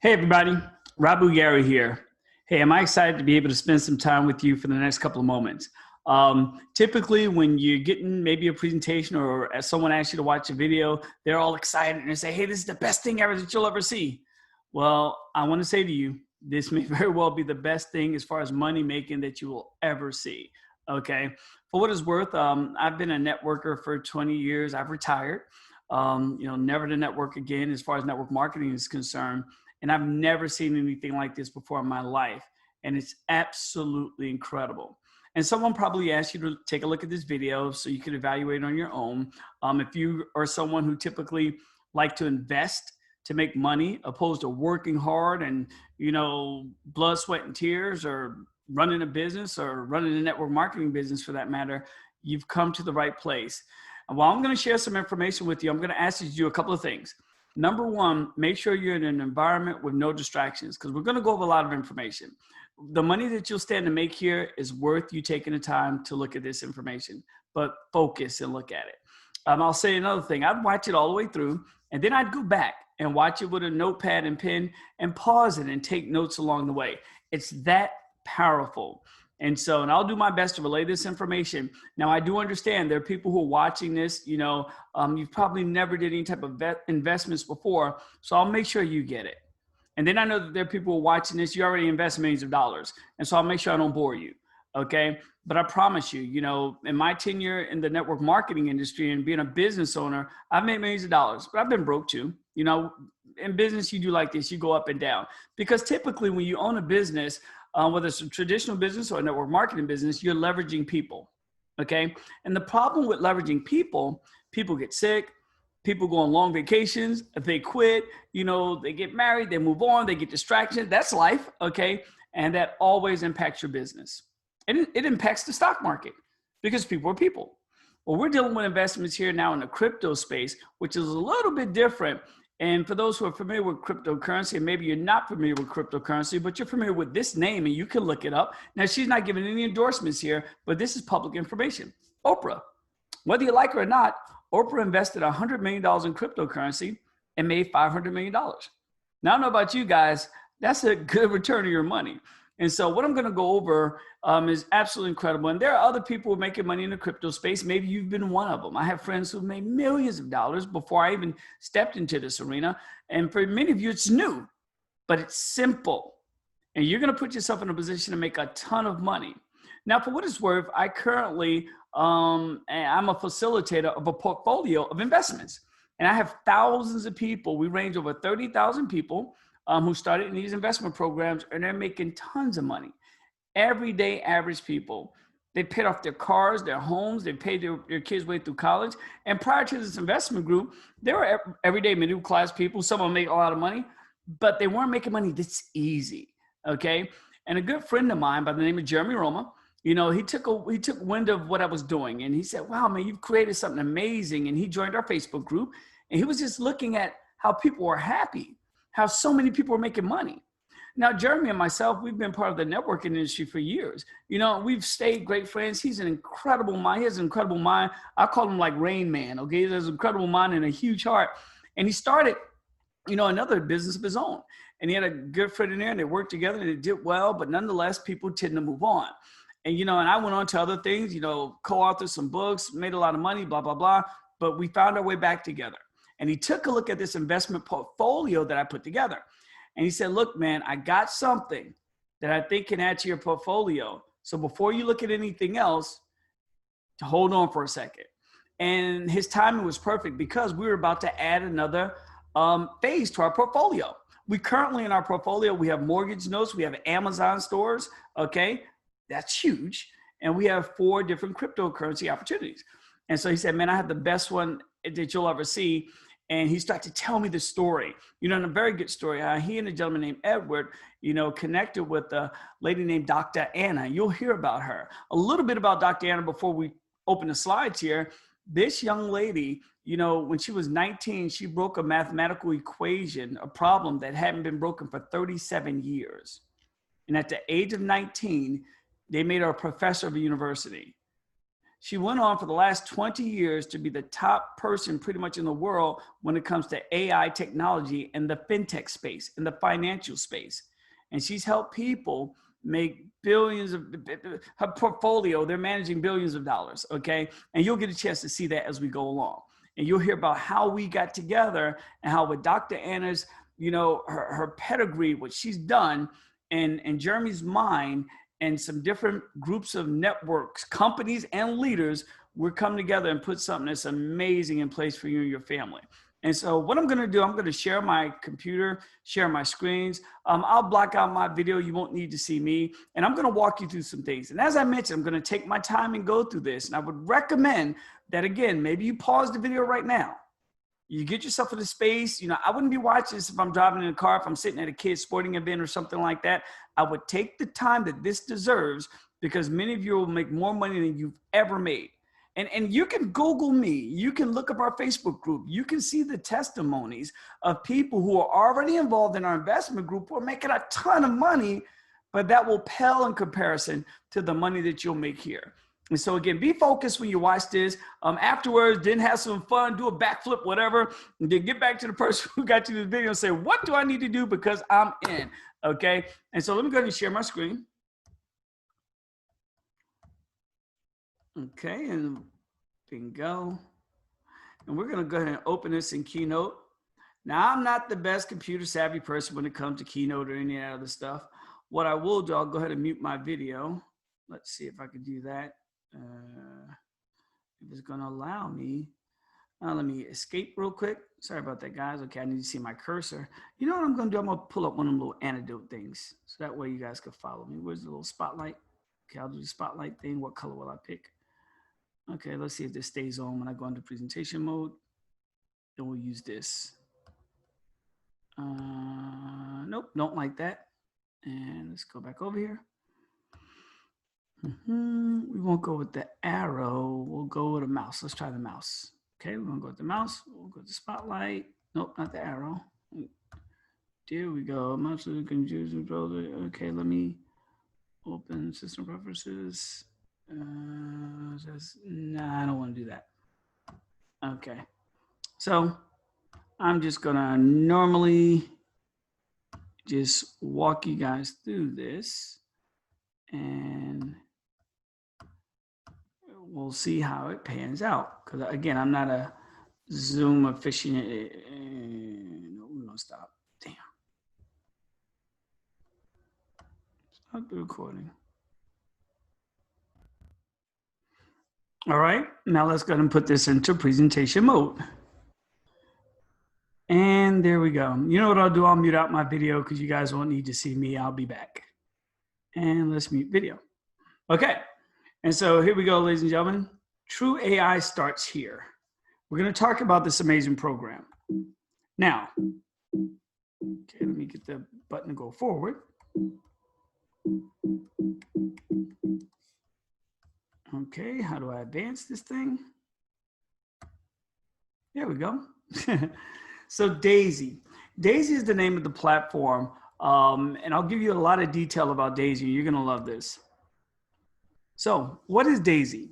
Hey everybody, Rabu here. Hey, am I excited to be able to spend some time with you for the next couple of moments? Typically, when you're getting maybe a presentation or as someone asks you to watch a video, they're all excited and they say, "Hey, this is the best thing ever that you'll ever see." Well, I want to say to you, this may very well be the best thing as far as money making that you will ever see. Okay, for what it's worth, I've been a networker for 20 years. I've retired. Never to network again as far as network marketing is concerned. And I've never seen anything like this before in my life. And it's absolutely incredible. And someone probably asked you to take a look at this video so you can evaluate on your own. If you are someone who typically like to invest to make money opposed to working hard and, blood, sweat, and tears, or running a business or running a network marketing business for that matter, you've come to the right place. And while I'm going to share some information with you, I'm going to ask you to do a couple of things. Number one, make sure you're in an environment with no distractions, because we're going to go over a lot of information. The money that you'll stand to make here is worth you taking the time to look at this information, but focus and look at it. I'll say another thing. I'd watch it all the way through, and then I'd go back and watch it with a notepad and pen and pause it and take notes along the way. It's that powerful. And I'll do my best to relay this information. Now, I do understand there are people who are watching this, you've probably never did any type of investments before. So I'll make sure you get it. And then I know that there are people who are watching this, you already invest millions of dollars. And so I'll make sure I don't bore you. Okay. But I promise you, in my tenure in the network marketing industry and being a business owner, I've made millions of dollars, but I've been broke too. In business, you do like this, you go up and down. Because typically when you own a business, whether it's a traditional business or a network marketing business, you're leveraging people, okay? And the problem with leveraging people, people get sick, people go on long vacations, they quit, they get married, they move on, they get distracted. That's life, okay? And that always impacts your business. And it impacts the stock market because people are people. Well, we're dealing with investments here now in the crypto space, which is a little bit different. And for those who are familiar with cryptocurrency, and maybe you're not familiar with cryptocurrency, but you're familiar with this name and you can look it up. Now, she's not giving any endorsements here, but this is public information. Oprah, whether you like her or not, Oprah invested $100 million in cryptocurrency and made $500 million. Now, I don't know about you guys, that's a good return of your money. And so what I'm going to go over is absolutely incredible. And there are other people who are making money in the crypto space. Maybe you've been one of them. I have friends who've made millions of dollars before I even stepped into this arena. And for many of you, it's new, but it's simple. And you're going to put yourself in a position to make a ton of money. Now, for what it's worth, I currently, I'm a facilitator of a portfolio of investments. And I have thousands of people. We range over 30,000 people who started in these investment programs, and they're making tons of money. Everyday average people. They paid off their cars, their homes, they paid their kids' way through college. And prior to this investment group, they were everyday middle class people. Some of them make a lot of money, but they weren't making money this easy, okay? And a good friend of mine by the name of Jeremy Roma, he took wind of what I was doing, and he said, "Wow, man, you've created something amazing." And he joined our Facebook group, and he was just looking at how people were happy, how so many people are making money. Now, Jeremy and myself, we've been part of the networking industry for years. We've stayed great friends. He's an incredible mind. He has an incredible mind. I call him like Rain Man, okay? He has an incredible mind and a huge heart. And he started, another business of his own. And he had a good friend in there, and they worked together, and it did well. But nonetheless, people tend to move on. And, and I went on to other things, co-authored some books, made a lot of money, blah, blah, blah. But we found our way back together. And he took a look at this investment portfolio that I put together. And he said, "Look, man, I got something that I think can add to your portfolio. So before you look at anything else, hold on for a second." And his timing was perfect because we were about to add another phase to our portfolio. We currently in our portfolio, we have mortgage notes, we have Amazon stores, okay? That's huge. And we have 4 different cryptocurrency opportunities. And so he said, "Man, I have the best one that you'll ever see." And he started to tell me the story, and a very good story. He and a gentleman named Edward, connected with a lady named Dr. Anna. You'll hear about her. A little bit about Dr. Anna before we open the slides here. This young lady, when she was 19, she broke a mathematical equation, a problem that hadn't been broken for 37 years. And at the age of 19, they made her a professor of a university. She went on for the last 20 years to be the top person pretty much in the world when it comes to AI technology in the fintech space, in the financial space. And she's helped people make billions of her portfolio. They're managing billions of dollars. Okay. And you'll get a chance to see that as we go along. And you'll hear about how we got together and how with Dr. Anna's, her pedigree, what she's done, and Jeremy's mind, and some different groups of networks, companies, and leaders, we're coming together and put something that's amazing in place for you and your family. And so what I'm going to do, I'm going to share my computer, share my screens. I'll block out my video. You won't need to see me. And I'm going to walk you through some things. And as I mentioned, I'm going to take my time and go through this. And I would recommend that, again, maybe you pause the video right now. You get yourself in the space. I wouldn't be watching this if I'm driving in a car, if I'm sitting at a kid's sporting event or something like that. I would take the time that this deserves, because many of you will make more money than you've ever made. And you can Google me. You can look up our Facebook group. You can see the testimonies of people who are already involved in our investment group who are making a ton of money, but that will pale in comparison to the money that you'll make here. And so again, be focused when you watch this. Afterwards, then have some fun, do a backflip, whatever, and then get back to the person who got you this video and say, what do I need to do because I'm in, okay? And so let me go ahead and share my screen. Okay, and bingo. And we're gonna go ahead and open this in Keynote. Now, I'm not the best computer savvy person when it comes to Keynote or any of that other stuff. What I will do, I'll go ahead and mute my video. Let's see if I can do that. If it's going to allow me. Let me escape real quick. Sorry about that, guys. Okay, I need to see my cursor. You know what I'm going to do? I'm going to pull up one of them little anecdote things, so that way you guys can follow me. Where's the little spotlight? Okay, I'll do the spotlight thing. What color will I pick? Okay, let's see if this stays on when I go into presentation mode. Then we'll use this. Nope, don't like that. And let's go back over here. We won't go with the arrow. We'll go with a mouse. Let's try the mouse. Okay, we're gonna go with the mouse. We'll go with the spotlight. Nope, not the arrow. There we go. Mouse confused controller. Okay, let me open system preferences. Nah, I don't want to do that. Okay, so I'm just gonna normally just walk you guys through this, and we'll see how it pans out. Because again, I'm not a Zoom aficionado. No, we're gonna stop. Damn. Stop the recording. All right, now let's go ahead and put this into presentation mode. And there we go. You know what I'll do? I'll mute out my video because you guys won't need to see me. I'll be back. And let's mute video. Okay. And so here we go, ladies and gentlemen. True AI starts here. We're going to talk about this amazing program. Now, okay, let me get the button to go forward. Okay, how do I advance this thing? There we go. So D.AI.SY. D.AI.SY is the name of the platform. And I'll give you a lot of detail about D.AI.SY. You're going to love this. So what is D.AI.SY?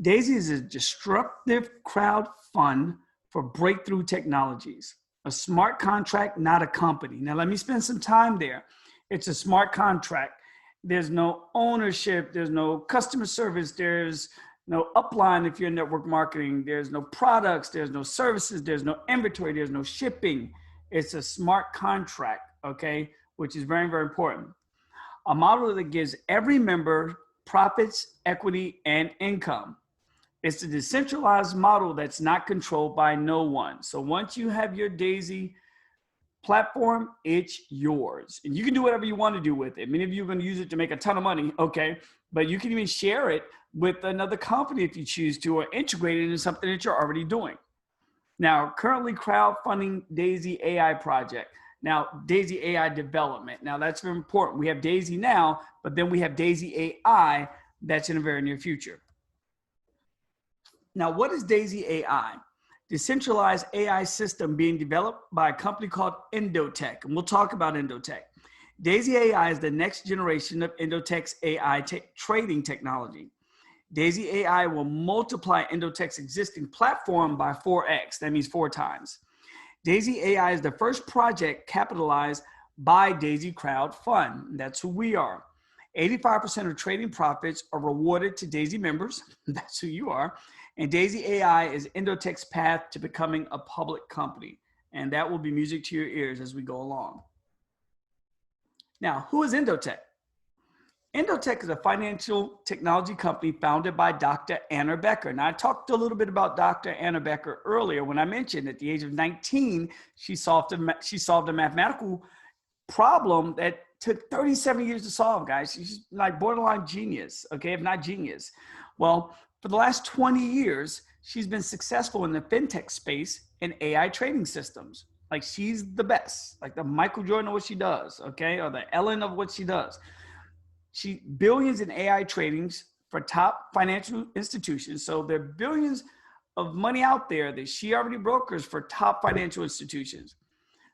D.AI.SY is a disruptive crowd fund for breakthrough technologies. A smart contract, not a company. Now let me spend some time there. It's a smart contract. There's no ownership. There's no customer service. There's no upline if you're in network marketing. There's no products. There's no services. There's no inventory. There's no shipping. It's a smart contract, okay, which is very, very important. A model that gives every member profits, equity, and income. It's a decentralized model that's not controlled by no one. So once you have your D.AI.SY platform, it's yours. And you can do whatever you want to do with it. Many of you are going to use it to make a ton of money, okay? But you can even share it with another company if you choose to, or integrate it into something that you're already doing. Now, currently crowdfunding D.AI.SY AI project. Now, D.AI.SY AI development. Now, that's very important. We have D.AI.SY now, but then we have D.AI.SY AI that's in the very near future. Now, what is D.AI.SY AI? Decentralized AI system being developed by a company called Endotech, and we'll talk about Endotech. D.AI.SY AI is the next generation of Endotech's AI trading technology. Daisy AI will multiply Endotech's existing platform by 4x. That means 4 times. Daisy AI is the first project capitalized by Daisy Crowd Fund. That's who we are. 85% of trading profits are rewarded to Daisy members. That's who you are. And Daisy AI is Endotech's path to becoming a public company. And that will be music to your ears as we go along. Now, who is Endotech? Endotech is a financial technology company founded by Dr. Anna Becker. Now, I talked a little bit about Dr. Anna Becker earlier when I mentioned at the age of 19, she solved a mathematical problem that took 37 years to solve, guys. She's like borderline genius, okay, if not genius. Well, for the last 20 years, she's been successful in the fintech space and AI trading systems. Like, she's the best, like the Michael Jordan of what she does, okay, or the Ellen of what she does. She billions in AI tradings for top financial institutions. So there are billions of money out there that she already brokers for top financial institutions.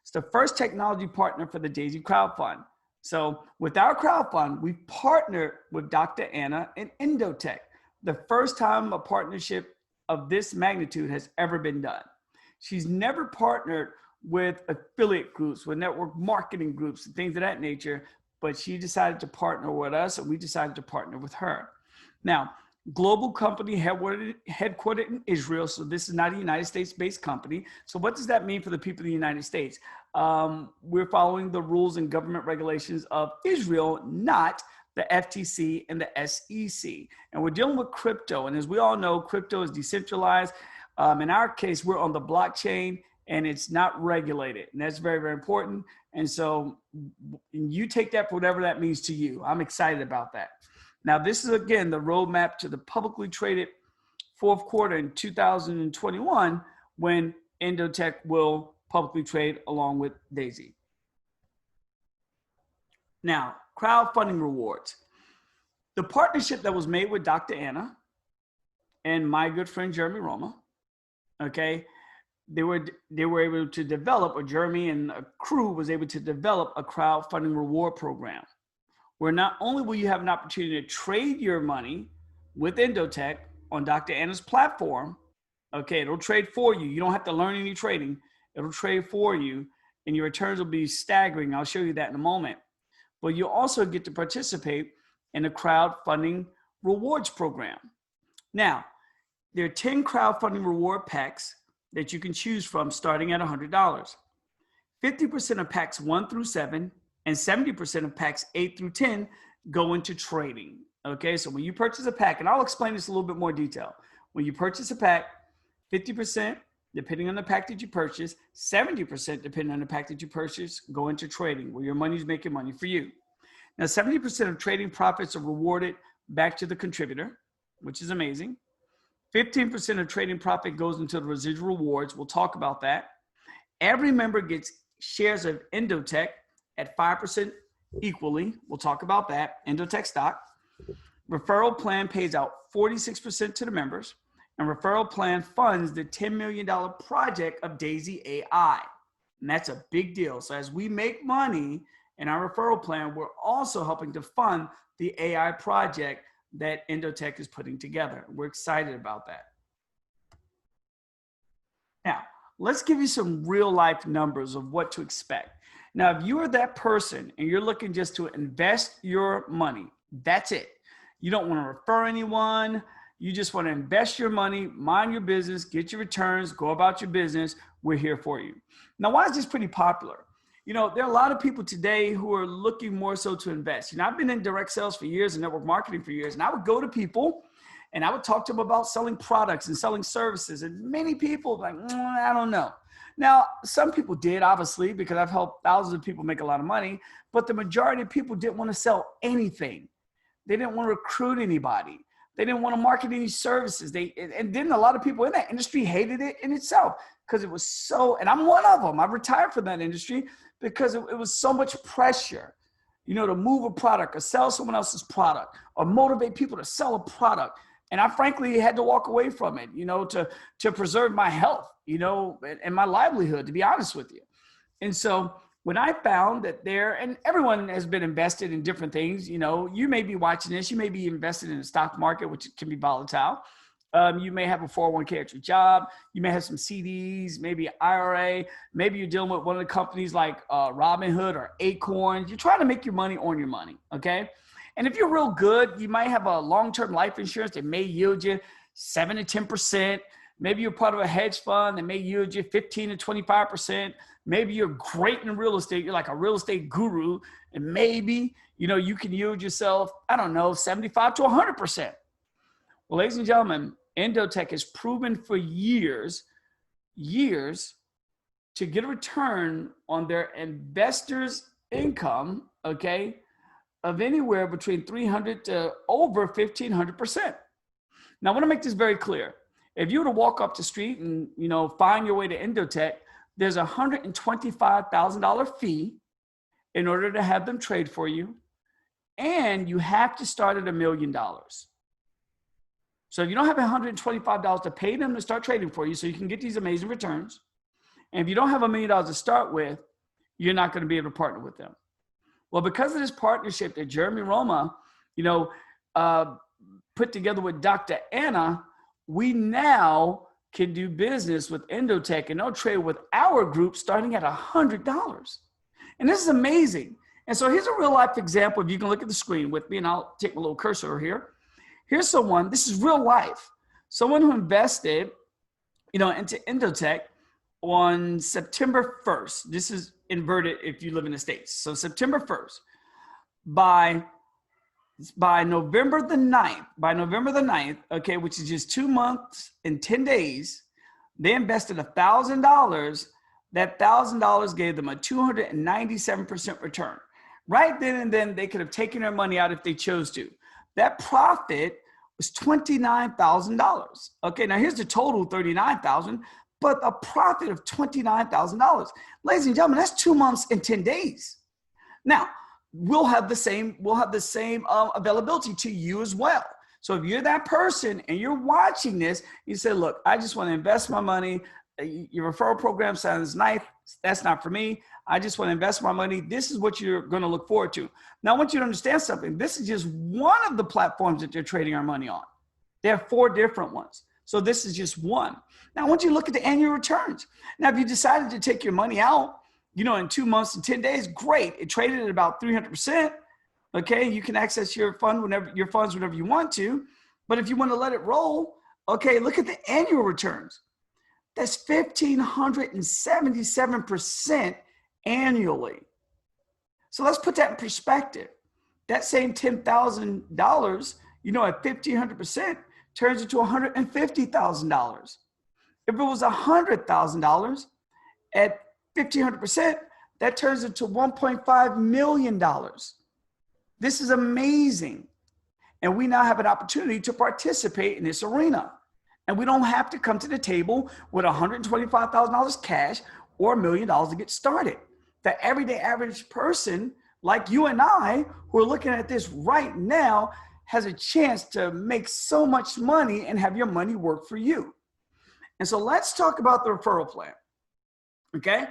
It's the first technology partner for the Daisy Crowd Fund. So with our crowd fund, we partnered with Dr. Anna and Endotech. The first time a partnership of this magnitude has ever been done. She's never partnered with affiliate groups, with network marketing groups and things of that nature, but she decided to partner with us and we decided to partner with her. Now, global company headquartered in Israel. So this is not a United States-based company. So what does that mean for the people of the United States? We're following the rules and government regulations of Israel, not the FTC and the SEC. And we're dealing with crypto. And as we all know, crypto is decentralized. In our case, we're on the blockchain and it's not regulated. And that's very, very important. And so you take that for whatever that means to you. I'm excited about that. Now, this is, again, the roadmap to the publicly traded fourth quarter in 2021 when Endotech will publicly trade along with Daisy. Now, crowdfunding rewards. The partnership that was made with Dr. Anna and my good friend Jeremy Roma, okay, they were able to develop, or Jeremy and a crew was able to develop a crowdfunding reward program where not only will you have an opportunity to trade your money with Endotech on Dr. Anna's platform, okay, it'll trade for you. You don't have to learn any trading. It'll trade for you and your returns will be staggering. I'll show you that in a moment. But you'll also get to participate in a crowdfunding rewards program. Now, there are 10 crowdfunding reward packs that you can choose from starting at $100. 50% of packs 1 through 7 and 70% of packs 8 through 10 go into trading. Okay, so when you purchase a pack, and I'll explain this in a little bit more detail. When you purchase a pack, 50%, depending on the pack that you purchase, 70%, depending on the pack that you purchase, go into trading, where your money's making money for you. Now, 70% of trading profits are rewarded back to the contributor, which is amazing. 15% of trading profit goes into the residual rewards. We'll talk about that. Every member gets shares of Endotech at 5% equally. We'll talk about that. Endotech stock. Referral plan pays out 46% to the members, and referral plan funds the $10 million project of Daisy AI. And that's a big deal. So as we make money in our referral plan, we're also helping to fund the AI project that Endotech is putting together. We're excited about that. Now, let's give you some real life numbers of what to expect. Now, if you are that person and you're looking just to invest your money, that's it. You don't want to refer anyone. You just want to invest your money, mind your business, get your returns, go about your business. We're here for you. Now, why is this pretty popular? You know, there are a lot of people today who are looking more so to invest. You know, I've been in direct sales for years and network marketing for years, and I would go to people and I would talk to them about selling products and selling services. And many people like, I don't know. Now, some people did, obviously, because I've helped thousands of people make a lot of money, but the majority of people didn't want to sell anything. They didn't want to recruit anybody. They didn't want to market any services. And then a lot of people in that industry hated it in itself because it was so, and I'm one of them. I retired from that industry because it was so much pressure, you know, to move a product or sell someone else's product or motivate people to sell a product. And I frankly had to walk away from it, you know, to preserve my health, you know, and my livelihood, to be honest with you. And so when I found that and everyone has been invested in different things, you may be watching this, you may be invested in the stock market, which can be volatile. You may have a 401k at your job. You may have some CDs, maybe IRA. Maybe you're dealing with one of the companies like Robinhood or Acorns. You're trying to make your money on your money, okay? And if you're real good, you might have a long-term life insurance that may yield you 7 to 10%. Maybe you're part of a hedge fund that may yield you 15 to 25%. Maybe you're great in real estate. You're like a real estate guru. And maybe, you can yield yourself, 75 to 100%. Well, ladies and gentlemen, Endotech has proven for years to get a return on their investors' income, okay, of anywhere between 300 to over 1,500%. Now, I want to make this very clear. If you were to walk up the street and, find your way to Endotech, there's a $125,000 fee in order to have them trade for you, and you have to start at $1 million. So if you don't have $125 to pay them to start trading for you so you can get these amazing returns, and if you don't have $1 million to start with, you're not going to be able to partner with them. Well, because of this partnership that Jeremy Roma, put together with Dr. Anna, we now can do business with Endotech, and they'll trade with our group starting at $100. And this is amazing. And so here's a real life example. If you can look at the screen with me, and I'll take my little cursor here. Here's someone, this is real life. Someone who invested, into Endotech on September 1st. This is inverted if you live in the States. So September 1st, by November the 9th, okay, which is just 2 months and 10 days, they invested $1,000. That $1,000 gave them a 297% return. Right then and then, they could have taken their money out if they chose to. That profit was $29,000. Okay, now here's the total, $39,000, but a profit of $29,000. Ladies and gentlemen, that's 2 months and 10 days. Now, we'll have the same availability to you as well. So if you're that person and you're watching this, you say, look, I just want to invest my money. Your referral program sounds nice. That's not for me. I just want to invest my money. This is what you're going to look forward to. Now, I want you to understand something. This is just one of the platforms that they're trading our money on. They have 4 different ones. So this is just one. Now, I want you to look at the annual returns. Now, if you decided to take your money out, in 2 months and 10 days, great. It traded at about 300%. Okay, you can access your funds whenever you want to. But if you want to let it roll, okay, look at the annual returns. That's 1,577% annually. So let's put that in perspective. That same $10,000, at 1,500% turns into $150,000. If it was $100,000 at 1,500%, that turns into $1.5 million. This is amazing. And we now have an opportunity to participate in this arena. And we don't have to come to the table with $125,000 cash or $1 million to get started. The everyday average person like you and I who are looking at this right now has a chance to make so much money and have your money work for you. And so let's talk about the referral plan. Okay.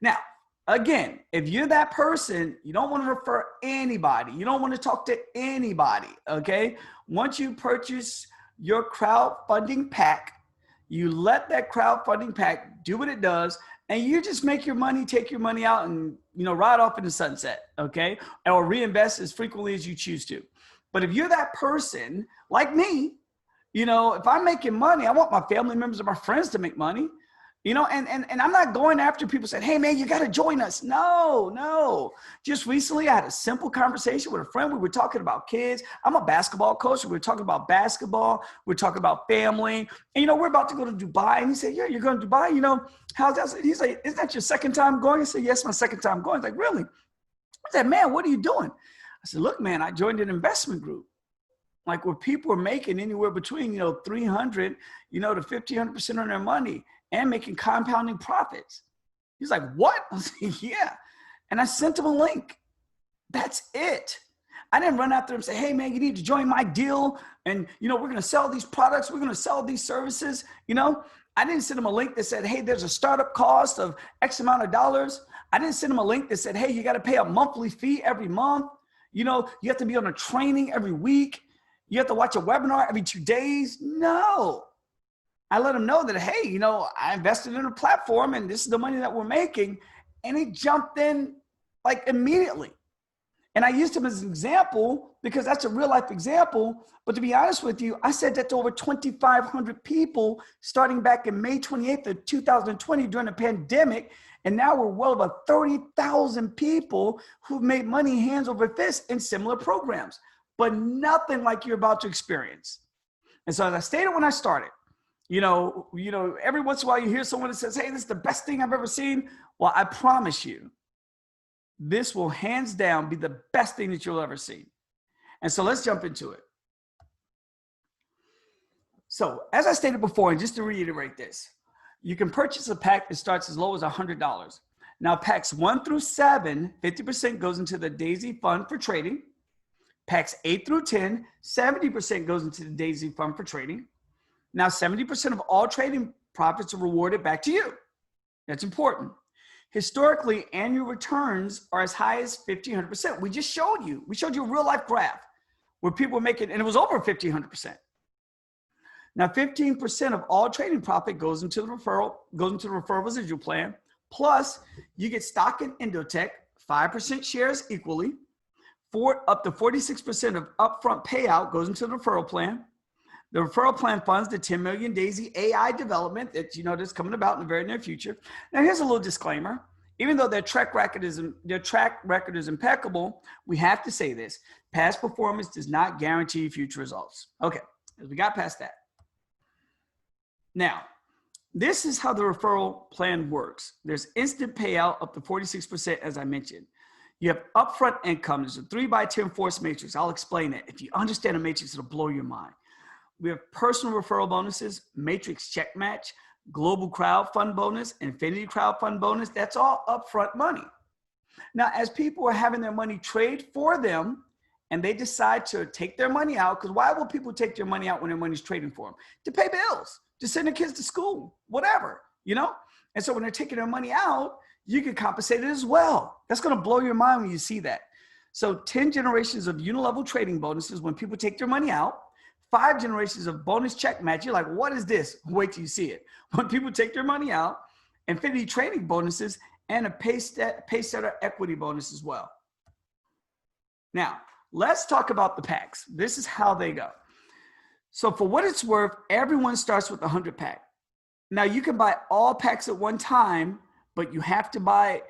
Now, again, if you're that person, you don't want to refer anybody. You don't want to talk to anybody. Okay. Once you purchase your crowdfunding pack, you let that crowdfunding pack do what it does, and you just make your money, take your money out and, ride off in the sunset. Okay. Or reinvest as frequently as you choose to. But if you're that person like me, if I'm making money, I want my family members and my friends to make money. And I'm not going after people saying, hey, man, you got to join us. No. Just recently, I had a simple conversation with a friend. We were talking about kids. I'm a basketball coach. We were talking about basketball. We're talking about family. And, we're about to go to Dubai. And he said, yeah, you're going to Dubai. How's that? He's like, isn't that your second time going? I said, yes, my second time going. He's like, really? I said, man, what are you doing? I said, look, man, I joined an investment group. Like where people are making anywhere between, 300, to 1,500% on their money and making compounding profits. He's like, what? I said, yeah. And I sent him a link. That's it. I didn't run after him and say, hey, man, you need to join my deal. And, we're going to sell these products. We're going to sell these services. I didn't send him a link that said, hey, there's a startup cost of X amount of dollars. I didn't send them a link that said, hey, you got to pay a monthly fee every month. You know, you have to be on a training every week. You have to watch a webinar every 2 days. No. I let them know that, hey, you know, I invested in a platform and this is the money that we're making. And he jumped in like immediately. And I used him as an example because that's a real life example. But to be honest with you, I said that to over 2,500 people starting back in May 28th of 2020 during the pandemic. And now we're well over 30,000 people who've made money hands over fist in similar programs, but nothing like you're about to experience. And so as I stated when I started, you know, every once in a while you hear someone that says, hey, this is the best thing I've ever seen. Well, I promise you, this will hands down be the best thing that you'll ever see. And so let's jump into it. So as I stated before, and just to reiterate this, you can purchase a pack that starts as low as $100. Now packs 1 through 7, 50% goes into the D.AI.SY fund for trading. Packs 8 through 10, 70% goes into the D.AI.SY fund for trading. Now 70% of all trading profits are rewarded back to you. That's important. Historically, annual returns are as high as 1,500%. We just showed you. We showed you a real life graph where people were making, and it was over 1,500%. Now, 15% of all trading profit goes into the referral residual plan. Plus, you get stock in Indotech, 5% shares equally. Up to 46% of upfront payout goes into the referral plan. The referral plan funds the 10 million D.AI.SY AI development that that's coming about in the very near future. Now, here's a little disclaimer. Even though their track record is impeccable, we have to say this: past performance does not guarantee future results. Okay, as we got past that. Now, this is how the referral plan works. There's instant payout up to 46%, as I mentioned. You have upfront income. There's a 3x10 force matrix. I'll explain it. If you understand a matrix, it'll blow your mind. We have personal referral bonuses, matrix check match, global crowd fund bonus, infinity crowd fund bonus. That's all upfront money. Now, as people are having their money trade for them and they decide to take their money out, because why will people take their money out when their money's trading for them? To pay bills, to send their kids to school, whatever, And so when they're taking their money out, you get compensated as well. That's going to blow your mind when you see that. So 10 generations of unilevel trading bonuses when people take their money out. 5 generations of bonus check match. You're like, what is this? Wait till you see it. When people take their money out, infinity trading bonuses, and a Paysetter equity bonus as well. Now, let's talk about the packs. This is how they go. So for what it's worth, everyone starts with a 100 pack. Now you can buy all packs at one time, but you have to buy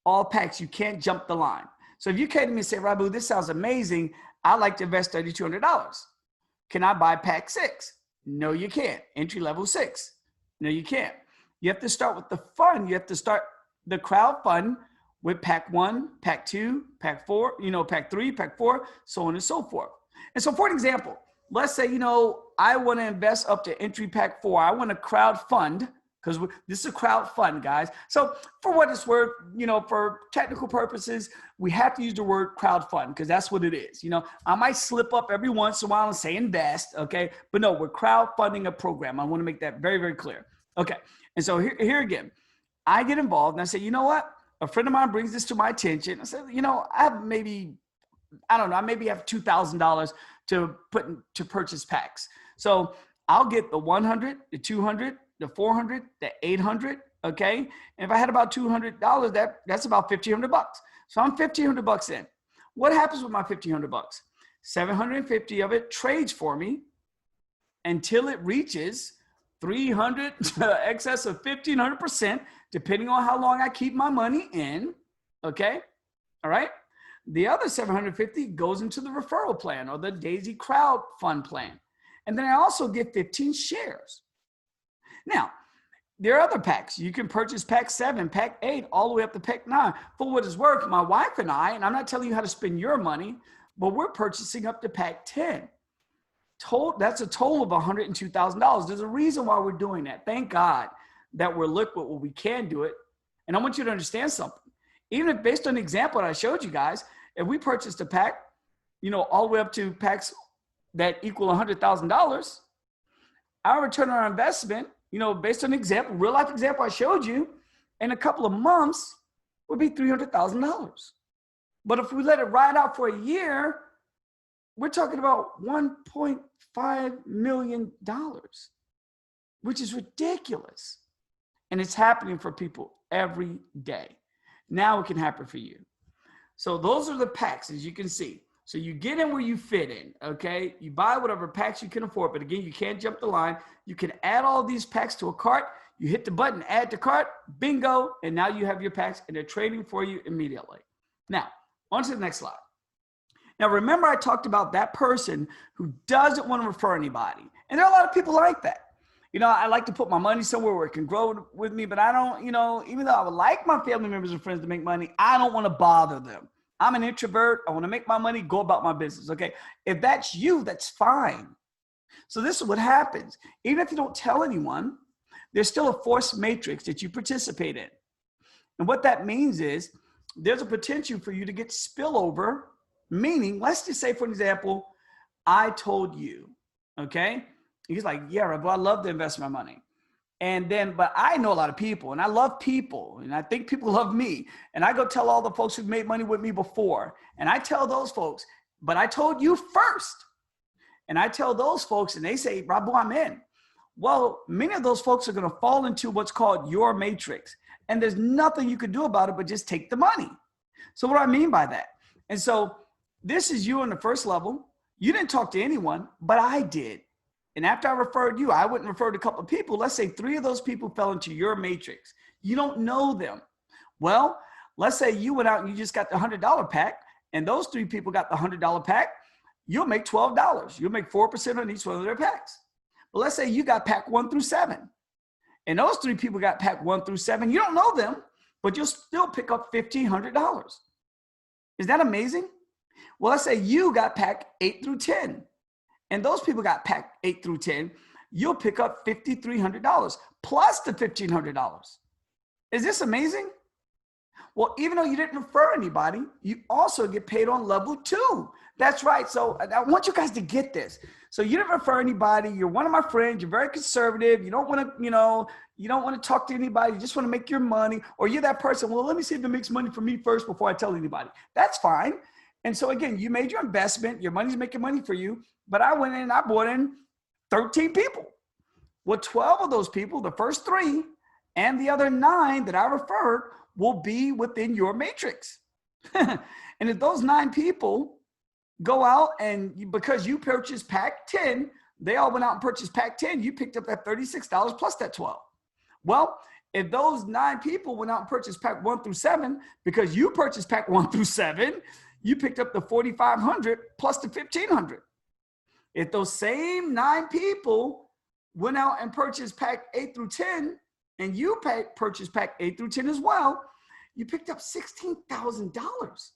all packs. You can't jump the line. So if you came to me and say, Rabu, this sounds amazing. I'd like to invest $3,200. Can I buy pack 6? No, you can't. Entry level 6. No, you can't. You have to start with the fund. You have to start the crowd fund with pack 1, pack 2, pack 4, pack 3, pack 4, so on and so forth. And so for an example, let's say, I want to invest up to entry pack 4. I want to crowd fund, because this is a crowd fund, guys. So for what it's worth, for technical purposes, we have to use the word crowd fund because that's what it is. I might slip up every once in a while and say invest, okay? But no, we're crowd funding a program. I want to make that very, very clear. Okay, and so here again, I get involved and I say, you know what? A friend of mine brings this to my attention. I said, I have maybe have $2,000 to put to purchase packs. So I'll get the 100, the 200, the 400, the 800, okay? And if I had about $200, that's about $1,500. So I'm $1,500 in. What happens with my $1,500? 750 of it trades for me until it reaches 300 to excess of 1,500%, depending on how long I keep my money in, okay? All right? The other 750 goes into the referral plan or the D.AI.SY crowd fund plan. And then I also get 15 shares. Now, there are other packs. You can purchase pack 7, pack 8, all the way up to pack 9. For what it's worth, my wife and I'm not telling you how to spend your money, but we're purchasing up to pack 10. That's a total of $102,000. There's a reason why we're doing that. Thank God that we're liquid where we can do it. And I want you to understand something. Even if based on the example that I showed you guys, if we purchased a pack, all the way up to packs that equal $100,000, our return on our investment, based on the example, real life example I showed you, in a couple of months, would be $300,000. But if we let it ride out for a year, we're talking about $1.5 million, which is ridiculous. And it's happening for people every day. Now it can happen for you. So those are the packs, as you can see. So you get in where you fit in, okay? You buy whatever packs you can afford, but again, you can't jump the line. You can add all these packs to a cart. You hit the button, add to cart, bingo, and now you have your packs, and they're trading for you immediately. Now, on to the next slide. Now, remember I talked about that person who doesn't want to refer anybody. And there are a lot of people like that. You know, I like to put my money somewhere where it can grow with me, but I don't, you know, even though I would like my family members and friends to make money, I don't want to bother them. I'm an introvert. I want to make my money, go about my business, okay? If that's you, that's fine. So this is what happens. Even if you don't tell anyone, there's still a force matrix that you participate in. And what that means is there's a potential for you to get spillover, meaning, let's just say, for example, I told you, okay? He's like, yeah, Rabu, I love to invest my money. And then, but I know a lot of people and I love people and I think people love me. And I go tell all the folks who've made money with me before. And I tell those folks, but I told you first. And I tell those folks and they say, Rabu, I'm in. Well, many of those folks are going to fall into what's called your matrix. And there's nothing you can do about it, but just take the money. So what do I mean by that? And so this is you on the first level. You didn't talk to anyone, but I did. And after I referred you, I went and referred a couple of people. Let's say 3 of those people fell into your matrix. You don't know them. Well, let's say you went out and you just got the $100 pack and those 3 people got the $100 pack. You'll make $12. You'll make 4% on each one of their packs. But let's say you got pack 1 through 7 and those 3 people got pack 1 through 7. You don't know them, but you'll still pick up $1,500. Is that amazing? Well, let's say you got pack 8 through 10. And those people got packed 8 through 10, you'll pick up $5,300 plus the $1,500. Is this amazing? Well, even though you didn't refer anybody, you also get paid on level 2. That's right. So I want you guys to get this. So you didn't refer anybody. You're one of my friends. You're very conservative. You don't want to, you don't want to talk to anybody. You just want to make your money. Or you're that person. Well, let me see if it makes money for me first before I tell anybody. That's fine. And so again, you made your investment. Your money's making money for you. But I went in and I brought in 13 people. Well, 12 of those people, the first 3 and the other 9 that I referred will be within your matrix. And if those 9 people go out and because you purchased pack 10, they all went out and purchased pack 10, you picked up that $36 plus that 12. Well, if those 9 people went out and purchased pack 1 through 7, because you purchased pack 1 through 7, you picked up the $4,500 plus the $1,500. If those same 9 people went out and purchased pack 8 through 10, and you purchased pack 8 through 10 as well, you picked up $16,000.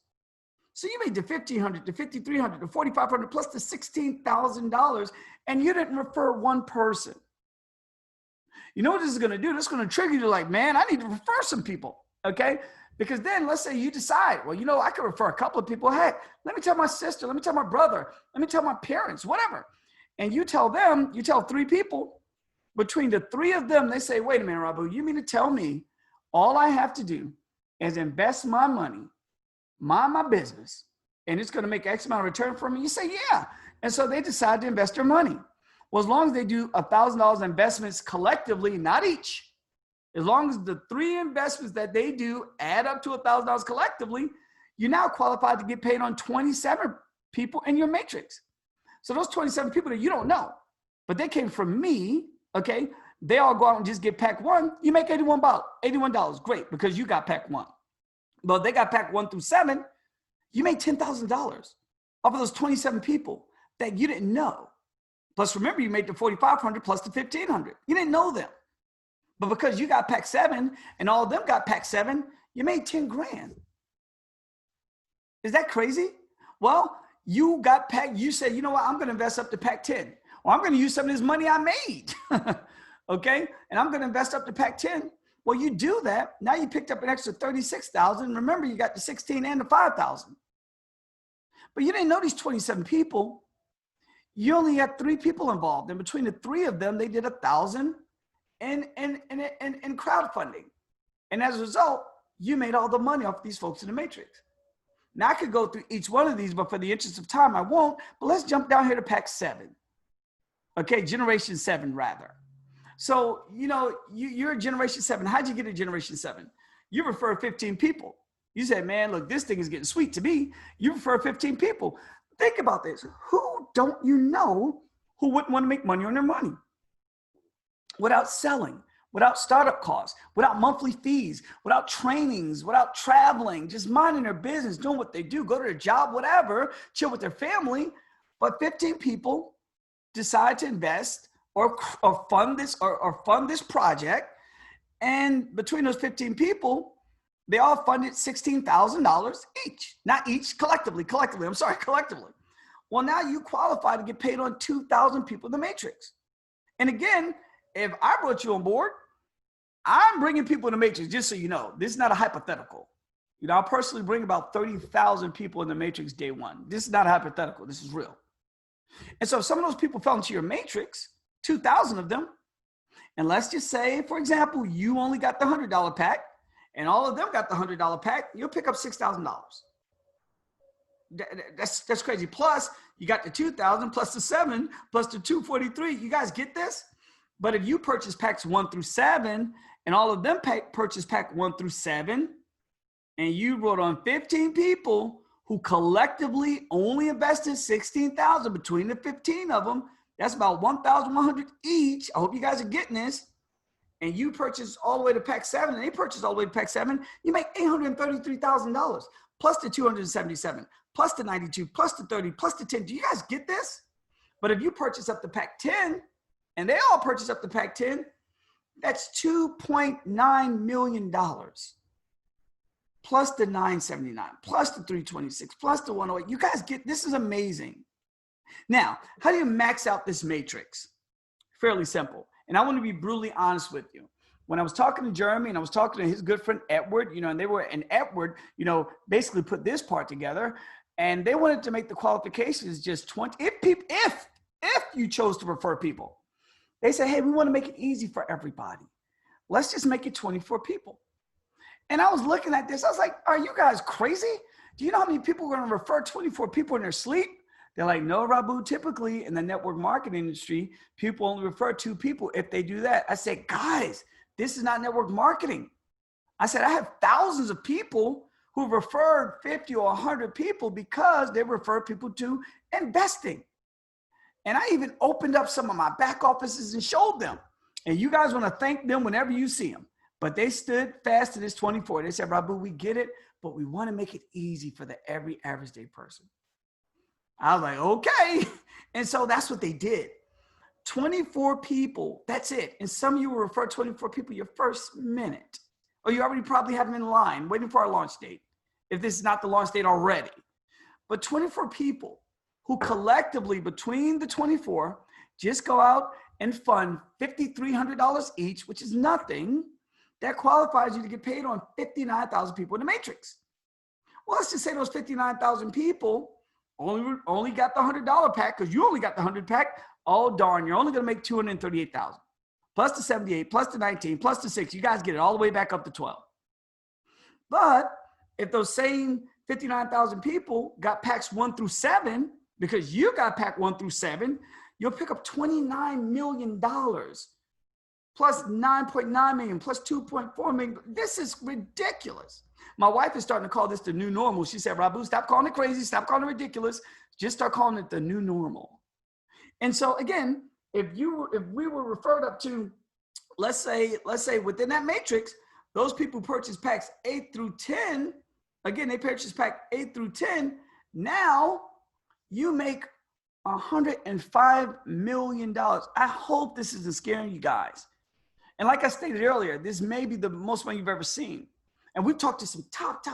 So you made the $1,500, the $5,300, the $4,500 plus the $16,000, and you didn't refer one person. You know what this is going to do? This is going to trigger you like, man, I need to refer some people, okay? Because then let's say you decide, well, you know, I could refer a couple of people. Hey, let me tell my sister, let me tell my brother, let me tell my parents, whatever. And you tell them, you tell 3 people. Between the 3 of them, they say, wait a minute, Rabu, you mean to tell me all I have to do is invest my money, mind my business, and it's going to make X amount of return for me? You say, yeah. And so they decide to invest their money. Well, as long as they do $1,000 investments collectively, not each, as long as the 3 investments that they do add up to $1,000 collectively, you're now qualified to get paid on 27 people in your matrix. So those 27 people that you don't know, but they came from me, okay? They all go out and just get pack 1. You make $81. Great, because you got pack 1. But they got pack 1 through 7. You made $10,000 off of those 27 people that you didn't know. Plus, remember, you made the $4,500 plus the $1,500. You didn't know them. But because you got pack 7 and all of them got pack 7, you made 10 grand. Is that crazy? Well, you got pack, you said, you know what, I'm going to invest up to pack 10. Or I'm going to use some of this money I made. Okay. And I'm going to invest up to pack 10. Well, you do that. Now you picked up an extra 36,000. Remember, you got the 16 and the 5,000. But you didn't know these 27 people. You only had 3 people involved. And between the 3 of them, they did 1,000 in crowdfunding. And as a result, you made all the money off these folks in the matrix. Now I could go through each one of these, but for the interest of time, I won't. But let's jump down here to pack 7. Okay, generation 7 rather. So, you know, you're a generation 7. How'd you get a generation 7? You refer 15 people. You said, man, look, this thing is getting sweet to me. You refer 15 people. Think about this. Who don't you know who wouldn't want to make money on their money? Without selling, without startup costs, without monthly fees, without trainings, without traveling, just minding their business, doing what they do, go to their job, whatever, chill with their family. But 15 people decide to invest or fund this project. And between those 15 people, they all funded $16,000 each, not each, collectively. I'm sorry, collectively. Well, now you qualify to get paid on 2,000 people in the matrix. And again, if I brought you on board, I'm bringing people in the matrix, just so you know. This is not a hypothetical. You know, I'll personally bring about 30,000 people in the matrix day one. This is not a hypothetical. This is real. And so if some of those people fell into your matrix, 2,000 of them, and let's just say, for example, you only got the $100 pack and all of them got the $100 pack, you'll pick up $6,000. That's crazy. Plus you got the 2,000 plus the 7 plus the 243. You guys get this? But if you purchase packs 1 through 7 and all of them purchase pack 1 through 7, and you brought on 15 people who collectively only invested 16,000 between the 15 of them, that's about 1,100 each. I hope you guys are getting this. And you purchase all the way to pack 7, and they purchase all the way to pack 7, you make $833,000 plus the 277, plus the 92, plus the 30, plus the 10. Do you guys get this? But if you purchase up to pack 10, and they all purchase up to pack 10, that's $2.9 million. Plus the 979, plus the 326, plus the 108. You guys get, this is amazing. Now, how do you max out this matrix? Fairly simple. And I want to be brutally honest with you. When I was talking to Jeremy and I was talking to his good friend Edward, you know, and Edward, you know, basically put this part together, and they wanted to make the qualifications just 20, if you chose to refer people. They said, hey, we want to make it easy for everybody. Let's just make it 24 people. And I was looking at this. I was like, are you guys crazy? Do you know how many people are going to refer 24 people in their sleep? They're like, no, Rabu, typically in the network marketing industry, people only refer 2 people if they do that. I said, guys, this is not network marketing. I said, I have thousands of people who referred 50 or 100 people because they refer people to investing. And I even opened up some of my back offices and showed them. And you guys want to thank them whenever you see them. But they stood fast to this 24. They said, Rabu, we get it, but we want to make it easy for the every average day person. I was like, okay. And so that's what they did. 24 people, that's it. And some of you will refer 24 people your first minute. Or you already probably have them in line waiting for our launch date, if this is not the launch date already. But 24 people who collectively between the 24 just go out and fund $5,300 each, which is nothing. That qualifies you to get paid on 59,000 people in the matrix. Well, let's just say those 59,000 people only got the $100 pack, because you only got the 100 pack. Oh, darn, you're only going to make 238,000 plus the 78, plus the 19, plus the 6. You guys get it all the way back up to 12. But if those same 59,000 people got packs 1 through 7, because you got pack 1 through 7, you'll pick up $29 million plus 9.9 million plus 2.4 million. This is ridiculous. My wife is starting to call this the new normal. She said, Rabu, stop calling it crazy. Stop calling it ridiculous. Just start calling it the new normal. And so again, if we were referred up to, let's say within that matrix, those people purchase packs 8 through 10. Again, they purchase pack 8 through 10. Now you make $105 million. I hope this isn't scaring you guys. And like I stated earlier, this may be the most money you've ever seen. And we've talked to some top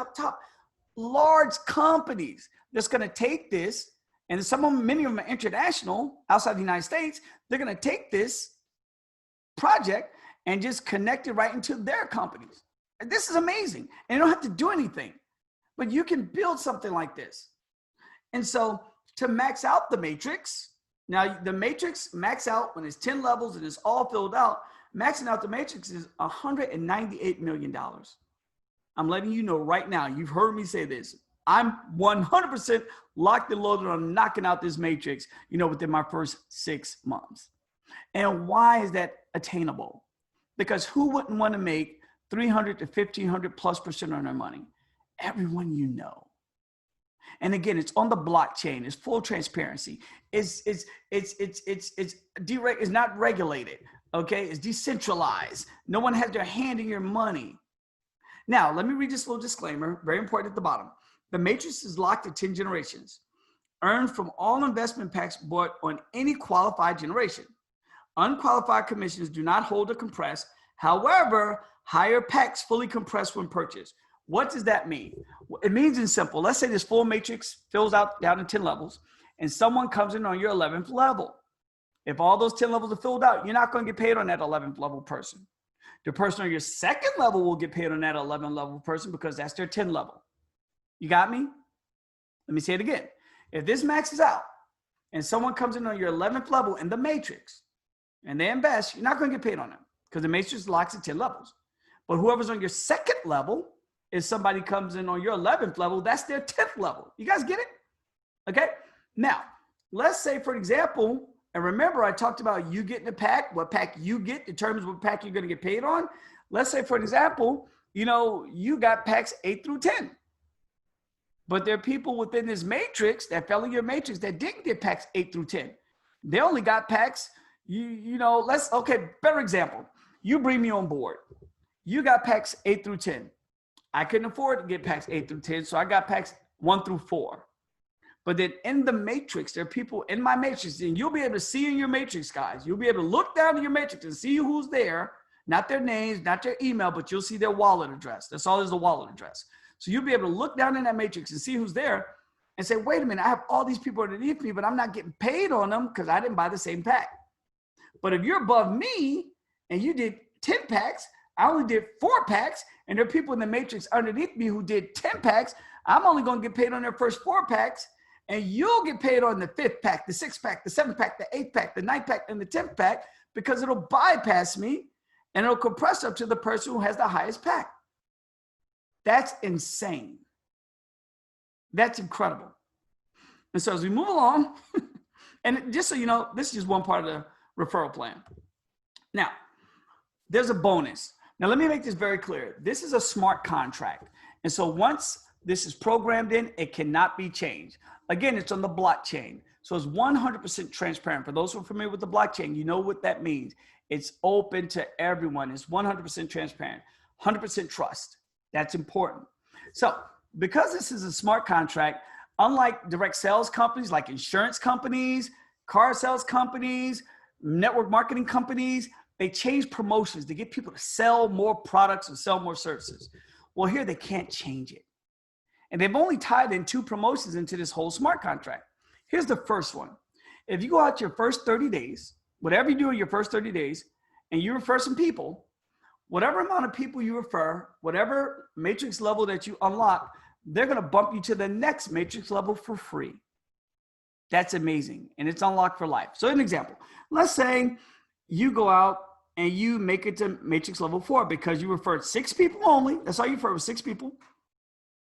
large companies that's going to take this, and many of them are international outside the United States. They're going to take this project and just connect it right into their companies. And this is amazing. And you don't have to do anything, but you can build something like this. And so to max out the matrix, now the matrix max out when it's 10 levels and it's all filled out, maxing out the matrix is $198 million. I'm letting you know right now, you've heard me say this. I'm 100% locked and loaded on knocking out this matrix, within my first 6 months. And why is that attainable? Because who wouldn't want to make 300 to 1500+% on their money? Everyone you know. And again, it's on the blockchain. It's full transparency. It's not regulated. Okay, it's decentralized. No one has their hand in your money. Now, let me read this little disclaimer, very important at the bottom. The matrix is locked to 10 generations, earned from all investment packs bought on any qualified generation. Unqualified commissions do not hold or compress. However, higher packs fully compress when purchased. What does that mean? It means in simple, let's say this full matrix fills out down to 10 levels and someone comes in on your 11th level. If all those 10 levels are filled out, you're not going to get paid on that 11th level person. The person on your second level will get paid on that 11th level person because that's their 10 level. You got me? Let me say it again. If this maxes out and someone comes in on your 11th level in the matrix and they invest, you're not going to get paid on them because the matrix locks at 10 levels. But whoever's on your second level, if somebody comes in on your 11th level, that's their 10th level. You guys get it? Okay. Now, let's say, for example, and remember, I talked about you getting a pack. What pack you get determines what pack you're going to get paid on. Let's say, for example, you got packs 8 through 10. But there are people within this matrix that fell in your matrix that didn't get packs 8 through 10. They only got packs, better example. You bring me on board. You got packs 8 through 10. I couldn't afford to get packs 8 through 10, so I got packs 1 through 4. But then in the matrix, there are people in my matrix, and you'll be able to see in your matrix, guys. You'll be able to look down in your matrix and see who's there, not their names, not their email, but you'll see their wallet address. That's all is the wallet address. So you'll be able to look down in that matrix and see who's there and say, wait a minute, I have all these people underneath me, but I'm not getting paid on them because I didn't buy the same pack. But if you're above me and you did 10 packs, I only did 4 packs, and there are people in the matrix underneath me who did 10 packs, I'm only going to get paid on their first 4 packs, and you'll get paid on the 5th pack, the 6th pack, the 7th pack, the 8th pack, the 9th pack, and the 10th pack, because it'll bypass me and it'll compress up to the person who has the highest pack. That's insane. That's incredible. And so as we move along, and just so you know, this is just one part of the referral plan. Now, there's a bonus. Now, let me make this very clear. This is a smart contract. And so once this is programmed in, it cannot be changed. Again, it's on the blockchain. So it's 100% transparent. For those who are familiar with the blockchain, you know what that means. It's open to everyone. It's 100% transparent, 100% trust. That's important. So because this is a smart contract, unlike direct sales companies like insurance companies, car sales companies, network marketing companies, they change promotions to get people to sell more products and sell more services. Well, here they can't change it. And they've only tied in 2 promotions into this whole smart contract. Here's the first one. If you go out your first 30 days, whatever you do in your first 30 days, and you refer some people, whatever amount of people you refer, whatever matrix level that you unlock, they're going to bump you to the next matrix level for free. That's amazing. And it's unlocked for life. So an example, let's say you go out and you make it to matrix level 4 because you referred 6 people only. That's all you referred was 6 people.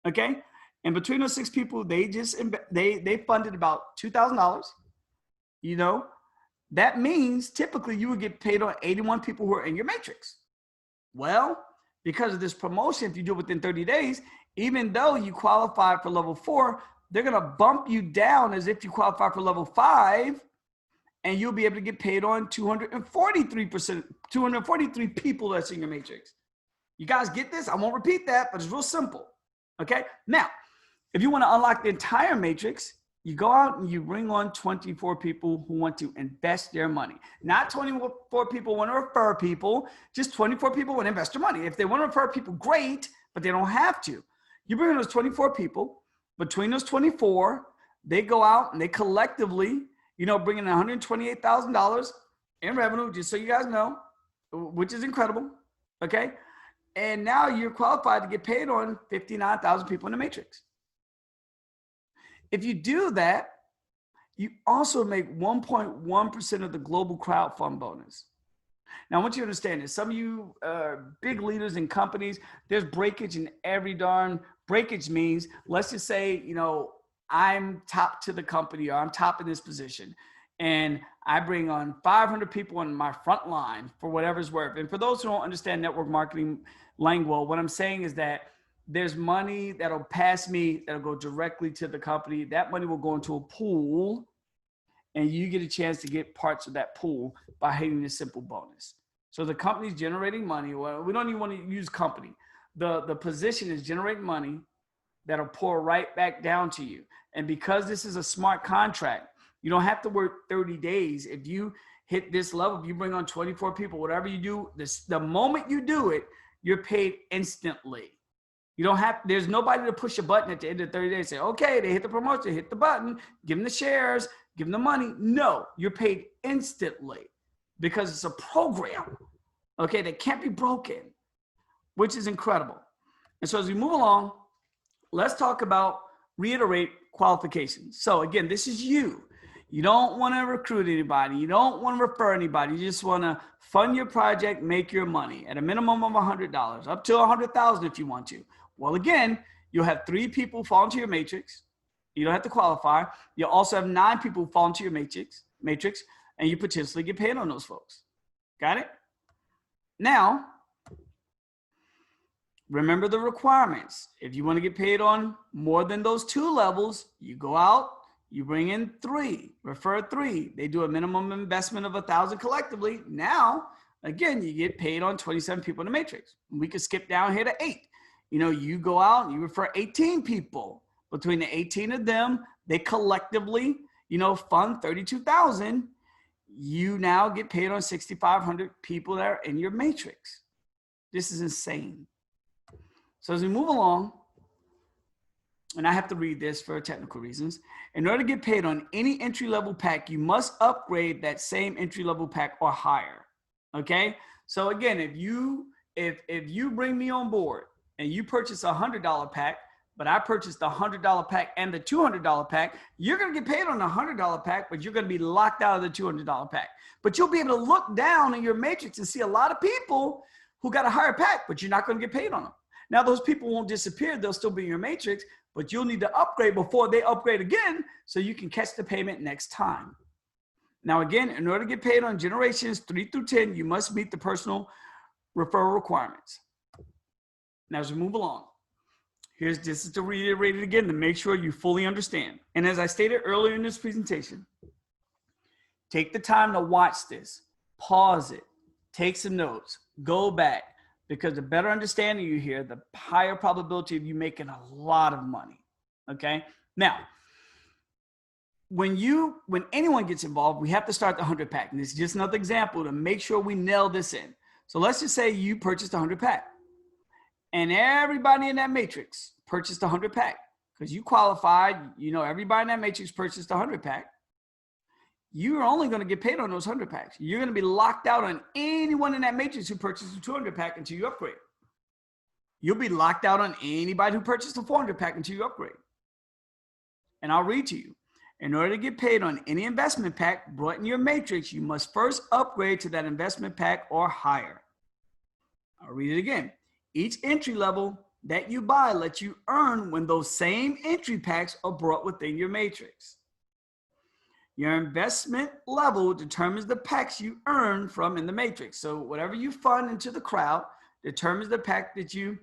Okay. And between those 6 people, they funded about $2,000. That means typically you would get paid on 81 people who are in your matrix. Well, because of this promotion, if you do it within 30 days, even though you qualify for level 4, they're going to bump you down as if you qualify for level 5, and you'll be able to get paid on 243 people that's in your matrix. You guys get this? I won't repeat that, but it's real simple. Okay. Now, if you want to unlock the entire matrix, you go out and you bring on 24 people who want to invest their money. Not 24 people want to refer people, just 24 people want to invest their money. If they want to refer people, great, but they don't have to. You bring in those 24 people. Between those 24, they go out and they collectively, bring in $128,000 in revenue, just so you guys know, which is incredible. Okay. And now you're qualified to get paid on 59,000 people in the matrix. If you do that, you also make 1.1% of the global crowd fund bonus. Now, I want you to understand this. Some of you big leaders in companies, there's breakage in every darn breakage means, let's just say, you know, I'm top to the company or I'm top in this position and I bring on 500 people on my front line for whatever's worth. And for those who don't understand network marketing lingo, what I'm saying is that there's money that'll pass me, that'll go directly to the company. That money will go into a pool and you get a chance to get parts of that pool by hitting this simple bonus. So the company's generating money. Well, we don't even want to use company. The position is generating money that'll pour right back down to you. And because this is a smart contract, you don't have to work 30 days. If you hit this level, if you bring on 24 people, whatever you do, the moment you do it, you're paid instantly. You don't have, there's nobody to push a button at the end of 30 days and say, okay, they hit the promotion, hit the button, give them the shares, give them the money. No, you're paid instantly because it's a program, okay, that can't be broken, which is incredible. And so as we move along, let's talk about, reiterate qualifications. So again, this is you. You don't want to recruit anybody. You don't want to refer anybody. You just want to fund your project, make your money at a minimum of $100, up to $100,000 if you want to. Well, again, you'll have 3 people fall into your matrix. You don't have to qualify. You'll also have 9 people fall into your matrix, and you potentially get paid on those folks. Got it? Now, remember the requirements. If you want to get paid on more than those 2 levels, you go out, you bring in 3, refer 3. They do a minimum investment of $1,000 collectively. Now, again, you get paid on 27 people in the matrix. We could skip down here to 8. You know, you go out and you refer 18 people. Between the 18 of them, they collectively, you know, fund 32,000. You now get paid on 6,500 people that are in your matrix. This is insane. So as we move along, and I have to read this for technical reasons, in order to get paid on any entry-level pack, you must upgrade that same entry-level pack or higher. Okay? So again, if you bring me on board and you purchase a $100 pack, but I purchased the $100 pack and the $200 pack, you're going to get paid on the $100 pack, but you're going to be locked out of the $200 pack. But you'll be able to look down in your matrix and see a lot of people who got a higher pack, but you're not going to get paid on them. Now, those people won't disappear. They'll still be in your matrix, but you'll need to upgrade before they upgrade again so you can catch the payment next time. Now, again, in order to get paid on generations 3 through 10, you must meet the personal referral requirements. Now, as we move along, this is to reiterate it again to make sure you fully understand. And as I stated earlier in this presentation, take the time to watch this, pause it, take some notes, go back, because the better understanding you hear, the higher probability of you making a lot of money. Okay. Now, when anyone gets involved, we have to start the 100 pack. And this is just another example to make sure we nail this in. So let's just say you purchased a 100 pack and everybody in that matrix purchased a 100 pack because you qualified, you know, everybody in that matrix purchased a 100 pack. You're only going to get paid on those 100 packs. You're going to be locked out on anyone in that matrix who purchased a 200 pack until you upgrade. You'll be locked out on anybody who purchased a 400 pack until you upgrade. And I'll read to you. In order to get paid on any investment pack brought in your matrix, you must first upgrade to that investment pack or higher. I'll read it again. Each entry level that you buy lets you earn when those same entry packs are brought within your matrix. Your investment level determines the packs you earn from in the matrix. So whatever you fund into the crowd determines the pack that you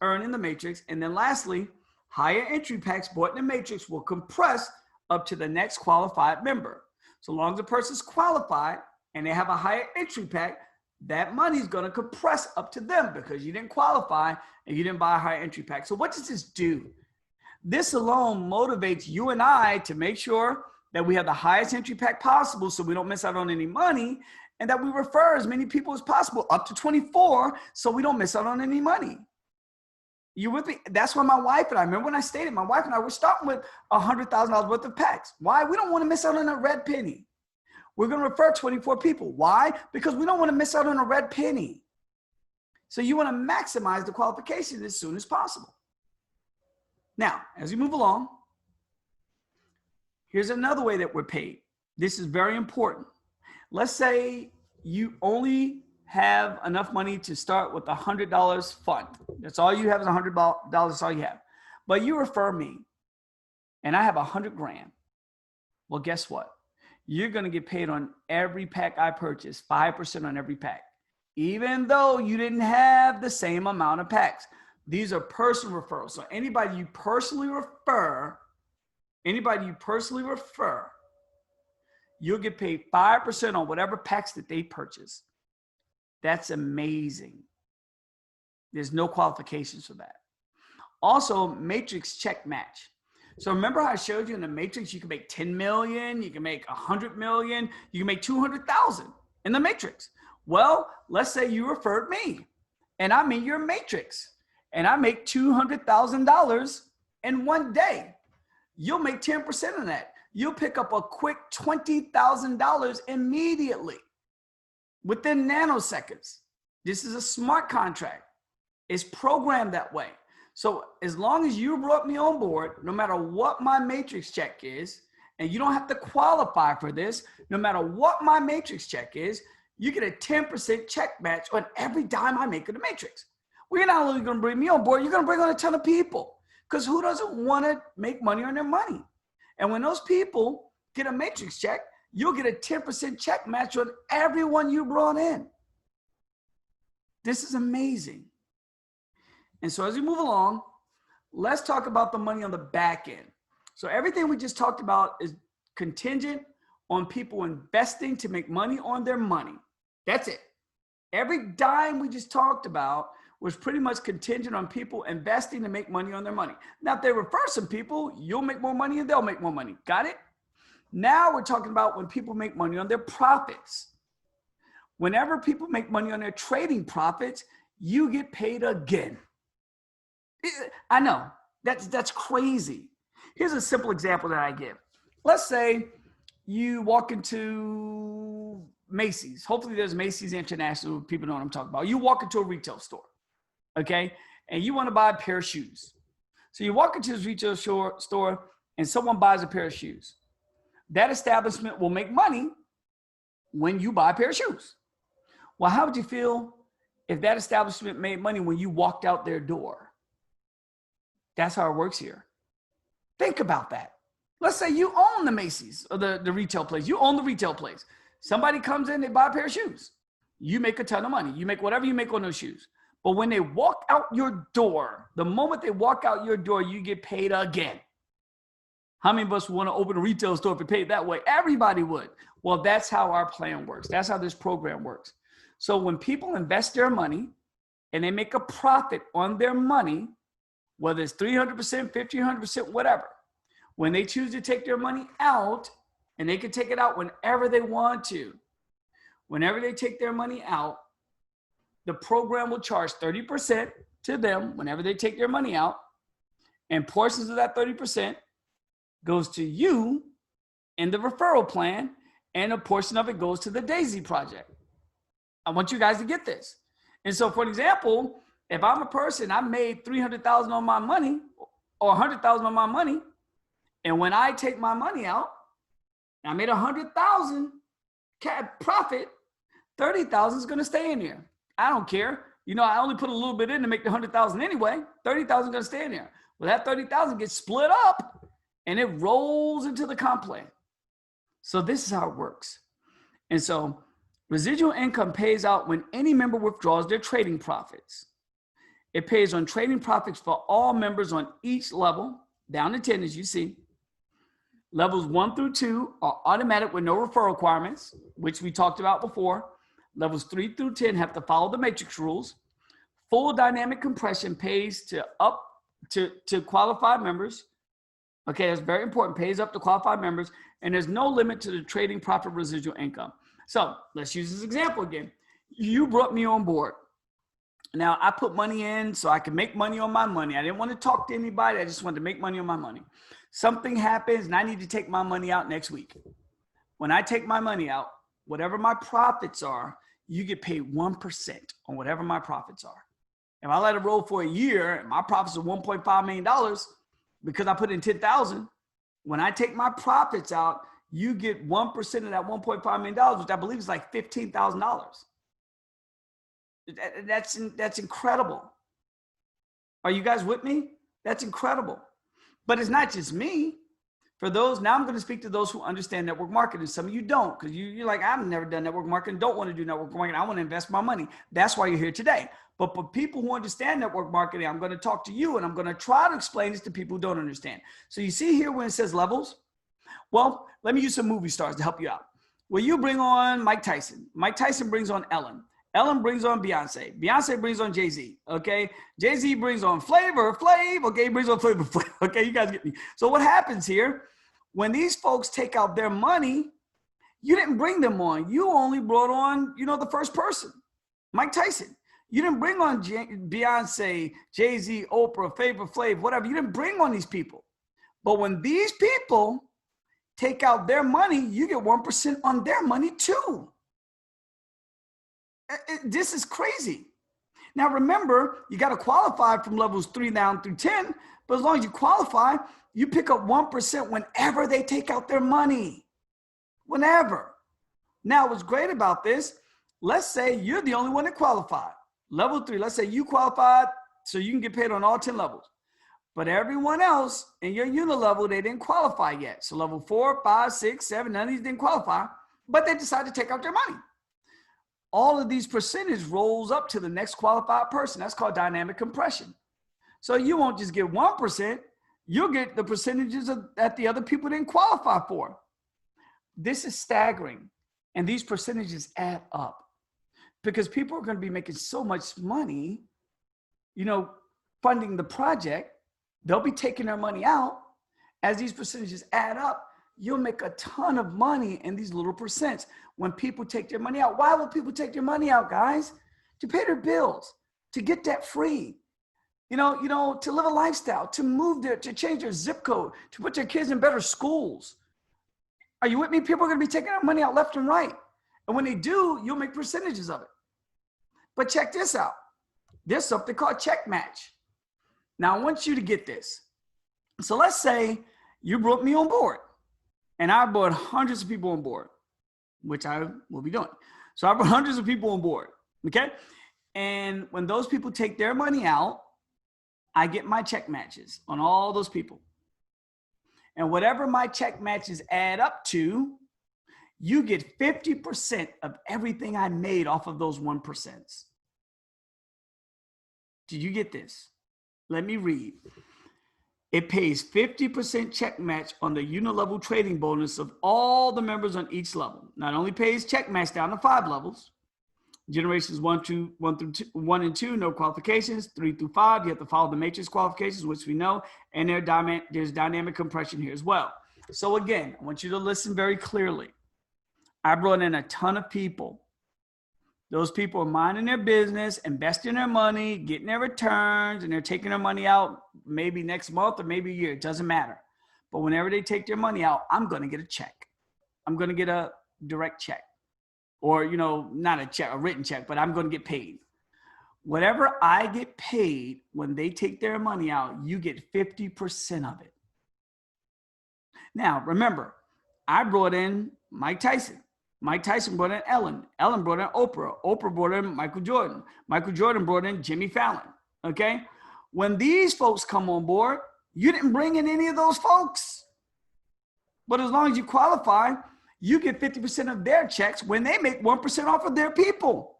earn in the matrix. And then lastly, higher entry packs bought in the matrix will compress up to the next qualified member. So long as the person's qualified and they have a higher entry pack, that money is going to compress up to them because you didn't qualify and you didn't buy a higher entry pack. So what does this do? This alone motivates you and I to make sure that we have the highest entry pack possible so we don't miss out on any money, and that we refer as many people as possible, up to 24, so we don't miss out on any money. You with me? That's why my wife and I, remember when I stated, my wife and I were starting with $100,000 worth of packs. Why? We don't want to miss out on a red penny. We're going to refer 24 people. Why? Because we don't want to miss out on a red penny. So you want to maximize the qualifications as soon as possible. Now, as we move along, here's another way that we're paid. This is very important. Let's say you only have enough money to start with $100 fund. That's all you have is $100. That's all you have. But you refer me and I have 100 grand. Well, guess what? You're going to get paid on every pack I purchase, 5% on every pack, even though you didn't have the same amount of packs. These are personal referrals. So anybody you personally refer, you'll get paid 5% on whatever packs that they purchase. That's amazing. There's no qualifications for that. Also, matrix check match. So remember how I showed you in the matrix, you can make 10 million, you can make 100 million, you can make 200,000 in the matrix. Well, let's say you referred me and I'm in your matrix and I make $200,000 in one day. You'll make 10% of that. You'll pick up a quick $20,000 immediately within nanoseconds. This is a smart contract. It's programmed that way. So as long as you brought me on board, no matter what my matrix check is, and you don't have to qualify for this, no matter what my matrix check is, you get a 10% check match on every dime I make in the matrix. Well, you're not only going to bring me on board, you're going to bring on a ton of people, because who doesn't want to make money on their money? And when those people get a matrix check, you'll get a 10% check match on everyone you brought in. This is amazing. And so as we move along, let's talk about the money on the back end. So everything we just talked about is contingent on people investing to make money on their money. That's it. Every dime we just talked about was pretty much contingent on people investing to make money on their money. Now, if they refer some people, you'll make more money and they'll make more money. Got it? Now we're talking about when people make money on their profits. Whenever people make money on their trading profits, you get paid again. I know, that's crazy. Here's a simple example that I give. Let's say you walk into Macy's. Hopefully there's Macy's International. People know what I'm talking about. You walk into a retail store, okay? And you want to buy a pair of shoes. So you walk into this retail store and someone buys a pair of shoes. That establishment will make money when you buy a pair of shoes. Well, how would you feel if that establishment made money when you walked out their door? That's how it works here. Think about that. Let's say you own the Macy's or the retail place. You own the retail place. Somebody comes in, they buy a pair of shoes. You make a ton of money. You make whatever you make on those shoes. But when they walk out your door, the moment they walk out your door, you get paid again. How many of us want to open a retail store if we paid that way? Everybody would. Well, that's how our plan works. That's how this program works. So when people invest their money and they make a profit on their money, whether it's 300%, 1,500%, whatever, when they choose to take their money out, and they can take it out whenever they want to, whenever they take their money out, the program will charge 30% to them whenever they take their money out, and portions of that 30% goes to you in the referral plan, and a portion of it goes to the D.AI.SY project. I want you guys to get this. And so, for example, if I'm a person, I made $300,000 on my money or $100,000 on my money, and when I take my money out, I made $100,000 profit, $30,000 is going to stay in there. I don't care. You know, I only put a little bit in to make the $100,000 anyway. $30,000 is going to stay in there. Well, that $30,000 gets split up and it rolls into the comp plan. So this is how it works. And so residual income pays out when any member withdraws their trading profits. It pays on trading profits for all members on each level, down to 10 as you see. Levels 1 through 2 are automatic with no referral requirements, which we talked about before. Levels 3 through 10 have to follow the matrix rules. Full dynamic compression pays to qualified members. Okay, that's very important, pays up to qualified members, and there's no limit to the trading profit residual income. So let's use this example again. You brought me on board. Now, I put money in so I can make money on my money. I didn't want to talk to anybody. I just wanted to make money on my money. Something happens and I need to take my money out next week. When I take my money out, whatever my profits are, you get paid 1% on whatever my profits are. If I let it roll for a year and my profits are $1.5 million because I put in 10,000, when I take my profits out, you get 1% of that $1.5 million, which I believe is like $15,000. That's incredible. Are you guys with me? That's incredible. But it's not just me. For those, now I'm going to speak to those who understand network marketing. Some of you don't, because you're like, I've never done network marketing, don't want to do network marketing. I want to invest my money. That's why you're here today. But for people who understand network marketing, I'm going to talk to you and I'm going to try to explain this to people who don't understand. So you see here when it says levels? Well, let me use some movie stars to help you out. Well, you bring on Mike Tyson. Mike Tyson brings on Ellen. Ellen brings on Beyonce. Beyonce brings on Jay-Z, okay? Jay-Z brings on Flav, okay? He brings on Flav, okay? You guys get me. So what happens here, when these folks take out their money, you didn't bring them on. You only brought on, the first person, Mike Tyson. You didn't bring on Beyonce, Jay-Z, Oprah, Flav, whatever. You didn't bring on these people. But when these people take out their money, you get 1% on their money too. This is crazy. Now remember, you got to qualify from levels 3 down through 10, but as long as you qualify, you pick up 1% whenever they take out their money. Whenever. Now what's great about this, let's say you're the only one that qualified. Level 3, let's say you qualified so you can get paid on all 10 levels. But everyone else in your unit level, they didn't qualify yet. So level 4, 5, 6, 7, none of these didn't qualify, but they decided to take out their money. All of these percentage rolls up to the next qualified person. That's called dynamic compression. So you won't just get 1%, you'll get the percentages that the other people didn't qualify for. This is staggering. And these percentages add up because people are going to be making so much money, funding the project. They'll be taking their money out. As these percentages add up, you'll make a ton of money in these little percents when people take their money out. Why will people take their money out, guys? To pay their bills, to get debt free, to live a lifestyle, to move there, to change their zip code, to put their kids in better schools. Are you with me? People are going to be taking their money out left and right. And when they do, you'll make percentages of it. But check this out. There's something called check match. Now, I want you to get this. So let's say you brought me on board and I brought hundreds of people on board, which I will be doing. So I brought hundreds of people on board, okay? And when those people take their money out, I get my check matches on all those people. And whatever my check matches add up to, you get 50% of everything I made off of those 1%. Did you get this? Let me read. It pays 50% check match on the unilevel trading bonus of all the members on each level. Not only pays check match down to 5 levels, generations 1 and 2, no qualifications. 3 through 5, you have to follow the matrix qualifications, which we know, and there's dynamic compression here as well. So again, I want you to listen very clearly. I brought in a ton of people. Those people are minding their business, investing their money, getting their returns, and they're taking their money out maybe next month or maybe a year. It doesn't matter. But whenever they take their money out, I'm going to get a check. I'm going to get a direct check. Or, not a check, a written check, but I'm going to get paid. Whatever I get paid when they take their money out, you get 50% of it. Now, remember, I brought in Mike Tyson. Mike Tyson brought in Ellen. Ellen brought in Oprah. Oprah brought in Michael Jordan. Michael Jordan brought in Jimmy Fallon. Okay? When these folks come on board, you didn't bring in any of those folks. But as long as you qualify, you get 50% of their checks when they make 1% off of their people.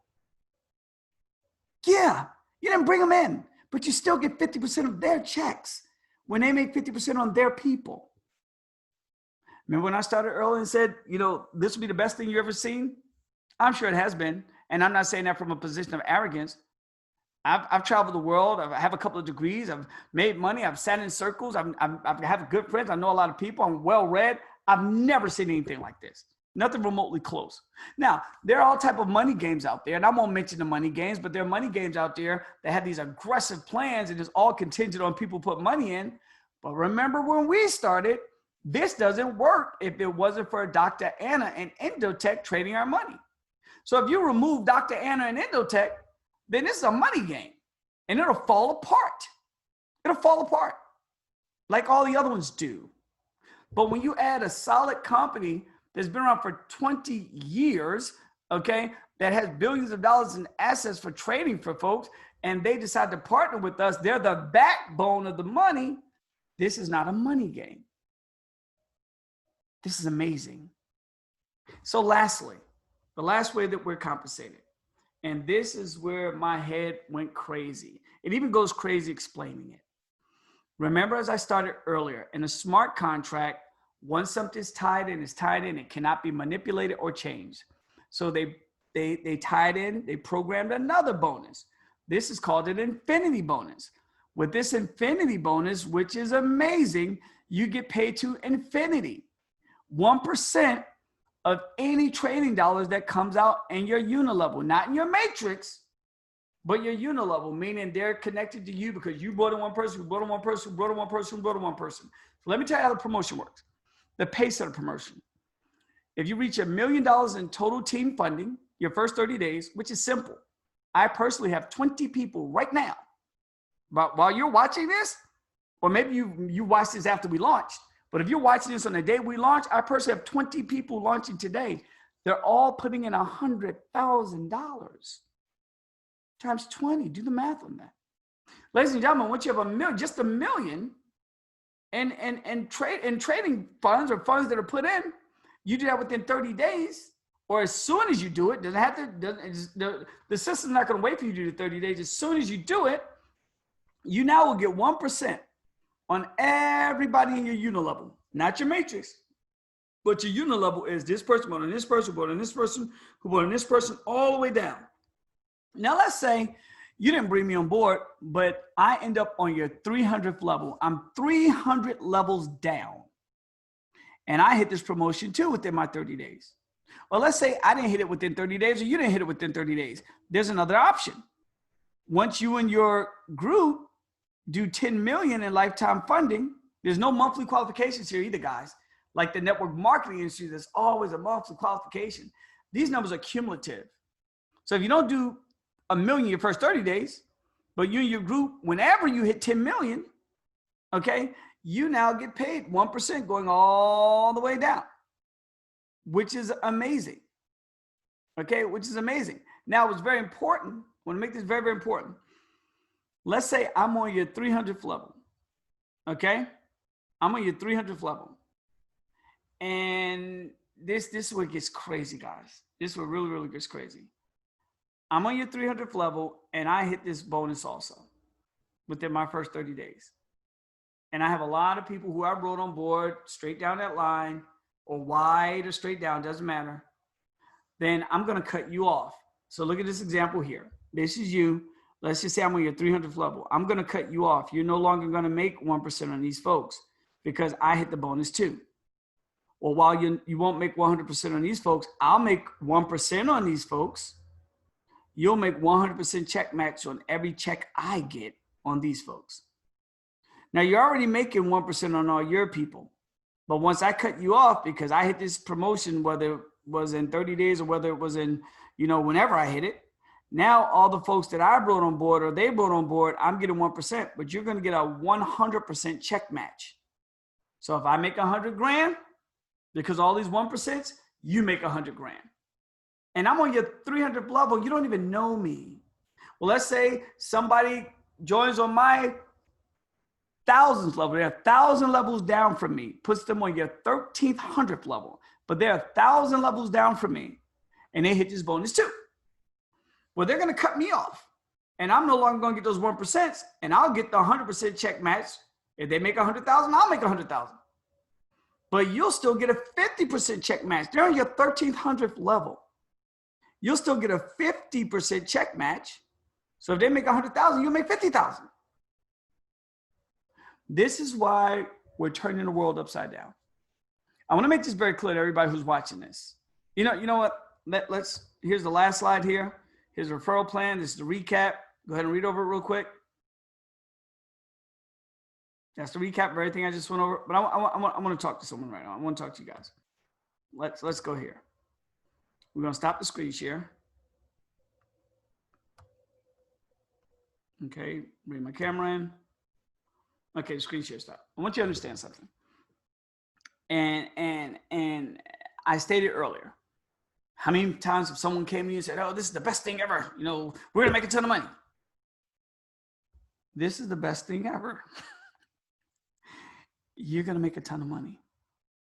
Yeah, you didn't bring them in, but you still get 50% of their checks when they make 50% on their people. Remember when I started earlier and said, this would be the best thing you've ever seen? I'm sure it has been. And I'm not saying that from a position of arrogance. I've traveled the world. I have a couple of degrees. I've made money. I've sat in circles. I have good friends. I know a lot of people. I'm well-read. I've never seen anything like this. Nothing remotely close. Now, there are all type of money games out there, and I won't mention the money games, but there are money games out there that have these aggressive plans, and it's all contingent on people put money in. But remember when we started, this doesn't work if it wasn't for Dr. Anna and Endotech trading our money. So if you remove Dr. Anna and Endotech, then this is a money game, and it'll fall apart. It'll fall apart like all the other ones do. But when you add a solid company that's been around for 20 years, okay, that has billions of dollars in assets for trading for folks, and they decide to partner with us. They're the backbone of the money. This is not a money game. This is amazing. So lastly, the last way that we're compensated, and this is where my head went crazy. It even goes crazy explaining it. Remember, as I started earlier, in a smart contract, once something's tied in, it's tied in. It cannot be manipulated or changed. So they tied in, they programmed another bonus. This is called an infinity bonus. With this infinity bonus, which is amazing, you get paid to infinity. 1% of any trading dollars that comes out in your unilevel, not in your matrix, but your unilevel, meaning they're connected to you because you brought in one person, who brought in one person, who brought in one person, who brought in one person. So let me tell you how the promotion works. The pace of the promotion. If you reach $1 million in total team funding, your first 30 days, which is simple. I personally have 20 people right now. But while you're watching this, or maybe you watched this after we launched, but if you're watching this on the day we launch, I personally have 20 people launching today. They're all putting in $100,000 times 20. Do the math on that. Ladies and gentlemen, once you have just $1 million in trading funds or funds that are put in, you do that within 30 days, or as soon as you do it. Doesn't have to. The system's not going to wait for you to do the 30 days. As soon as you do it, you now will get 1% on everybody in your unilevel, not your matrix, but your unilevel is this person, brought in this person, brought in this person, who brought in this person, all the way down. Now, let's say you didn't bring me on board, but I end up on your 300th level. I'm 300 levels down. And I hit this promotion too within my 30 days. Well, let's say I didn't hit it within 30 days or you didn't hit it within 30 days. There's another option. Once you and your group do 10 million in lifetime funding, there's no monthly qualifications here either, guys. Like the network marketing industry, there's always a monthly qualification. These numbers are cumulative. So if you don't do $1 million your first 30 days, but you and your group, whenever you hit 10 million, okay, you now get paid 1% going all the way down, which is amazing. Okay, which is amazing. Now, it's very important. I want to make this very, very important. Let's say I'm on your 300th level. Okay, I'm on your 300th level. And this is where it gets crazy, guys. This is where it really, really gets crazy. I'm on your 300th level and I hit this bonus also within my first 30 days. And I have a lot of people who I brought on board straight down that line, or wide or straight down, doesn't matter. Then I'm going to cut you off. So look at this example here. This is you. Let's just say I'm on your 300th level. I'm going to cut you off. You're no longer going to make 1% on these folks because I hit the bonus too. Well, while you won't make 100% on these folks, I'll make 1% on these folks. You'll make 100% check match on every check I get on these folks. Now, you're already making 1% on all your people. But once I cut you off, because I hit this promotion, whether it was in 30 days or whether it was in, whenever I hit it, now all the folks that I brought on board or they brought on board, I'm getting 1%, but you're going to get a 100% check match. So if I make 100 grand, because all these 1%, you make 100 grand. And I'm on your 300th level. You don't even know me. Well, let's say somebody joins on my 1000th level. They're 1,000 levels down from me, puts them on your 1300th level, but they're 1,000 levels down from me and they hit this bonus too. Well, they're going to cut me off and I'm no longer going to get those 1%, and I'll get the 100% check match. If they make 100,000, I'll make 100,000, but you'll still get a 50% check match. They're on your 1300th level. You'll still get a 50% check match. So if they make 100,000, you'll make 50,000. This is why we're turning the world upside down. I want to make this very clear to everybody who's watching this. You know what? Here's the last slide here. Here's the referral plan. This is the recap. Go ahead and read over it real quick. That's the recap of everything I just went over. But I want to talk to someone right now. I want to talk to you guys. Let's go here. We're going to stop the screen share. Okay, bring my camera in. Okay, the screen share stop. I want you to understand something. And I stated earlier, How many times have someone came to you and said, oh, this is the best thing ever. You know, we're going to make a ton of money. This is the best thing ever. You're going to make a ton of money.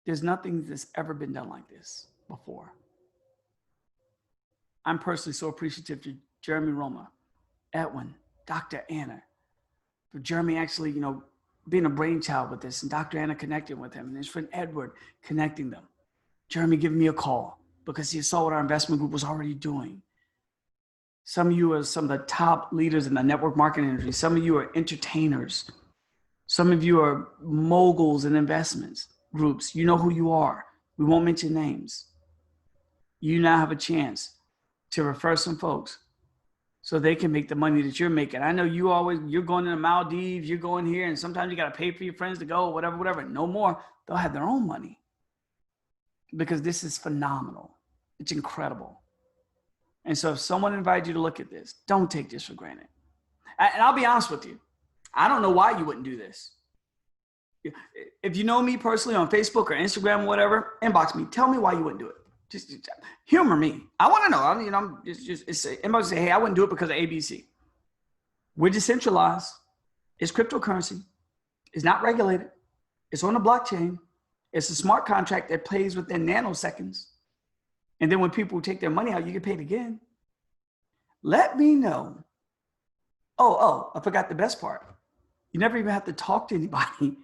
There's nothing that's ever been done like this before. I'm personally so appreciative to Jeremy Roma, Edwin, Dr. Anna, for Jeremy actually, being a brainchild with this, and Dr. Anna connecting with him, and his friend Edward connecting them. Jeremy giving me a call because he saw what our investment group was already doing. Some of you are some of the top leaders in the network marketing industry. Some of you are entertainers. Some of you are moguls in investments groups. You know who you are. We won't mention names. You now have a chance to refer some folks so they can make the money that you're making. I know you're going to the Maldives, you're going here, and sometimes you got to pay for your friends to go, whatever. No more. They'll have their own money because this is phenomenal. It's incredible. And so if someone invited you to look at this, don't take this for granted. And I'll be honest with you. I don't know why you wouldn't do this. If you know me personally on Facebook or Instagram or whatever, inbox me. Tell me why you wouldn't do it. Just humor me. I want to know. I'm inbox say, hey, I wouldn't do it because of ABC. We're decentralized. It's cryptocurrency. It's not regulated. It's on the blockchain. It's a smart contract that plays within nanoseconds. And then when people take their money out, you get paid again. Let me know. Oh, I forgot the best part. You never even have to talk to anybody.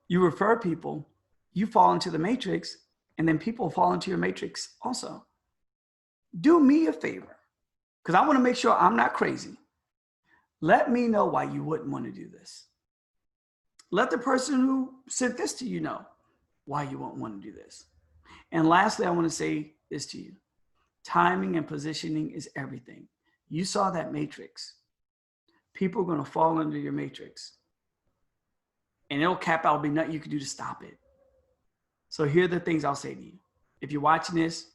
You refer people, you fall into the matrix, and then people fall into your matrix also. Do me a favor, because I want to make sure I'm not crazy. Let me know why you wouldn't want to do this. Let the person who sent this to you know why you won't want to do this. And lastly, I want to say this to you. Timing and positioning is everything. You saw that matrix. People are going to fall under your matrix. And it'll cap out, be nothing you can do to stop it. So here are the things I'll say to you. If you're watching this,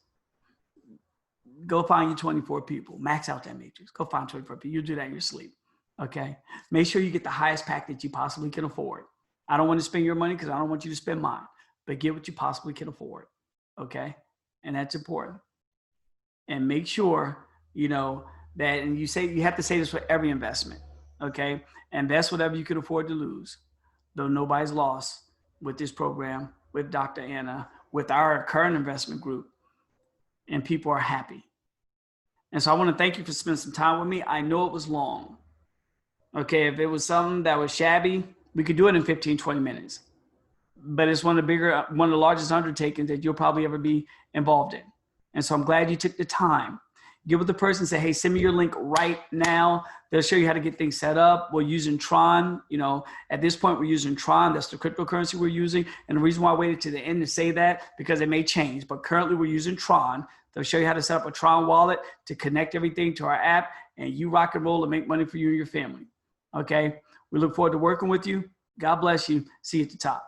go find your 24 people. Max out that matrix. Go find 24 people. You'll do that in your sleep. Okay? Make sure you get the highest pack that you possibly can afford. I don't want to spend your money because I don't want you to spend mine. But get what you possibly can afford. Okay? And that's important. And make sure, that, and you have to say this for every investment. Okay? Invest whatever you can afford to lose. Though nobody's lost with this program, with Dr. Anna, with our current investment group, and people are happy. And so I want to thank you for spending some time with me. I know it was long. Okay, if it was something that was shabby, we could do it in 15, 20 minutes. But it's one of the largest undertakings that you'll probably ever be involved in. And so I'm glad you took the time. Get with the person and say, hey, send me your link right now. They'll show you how to get things set up. We're using Tron. At this point, we're using Tron. That's the cryptocurrency we're using. And the reason why I waited to the end to say that, because it may change. But currently, we're using Tron. They'll show you how to set up a Tron wallet to connect everything to our app. And you rock and roll and make money for you and your family. Okay? We look forward to working with you. God bless you. See you at the top.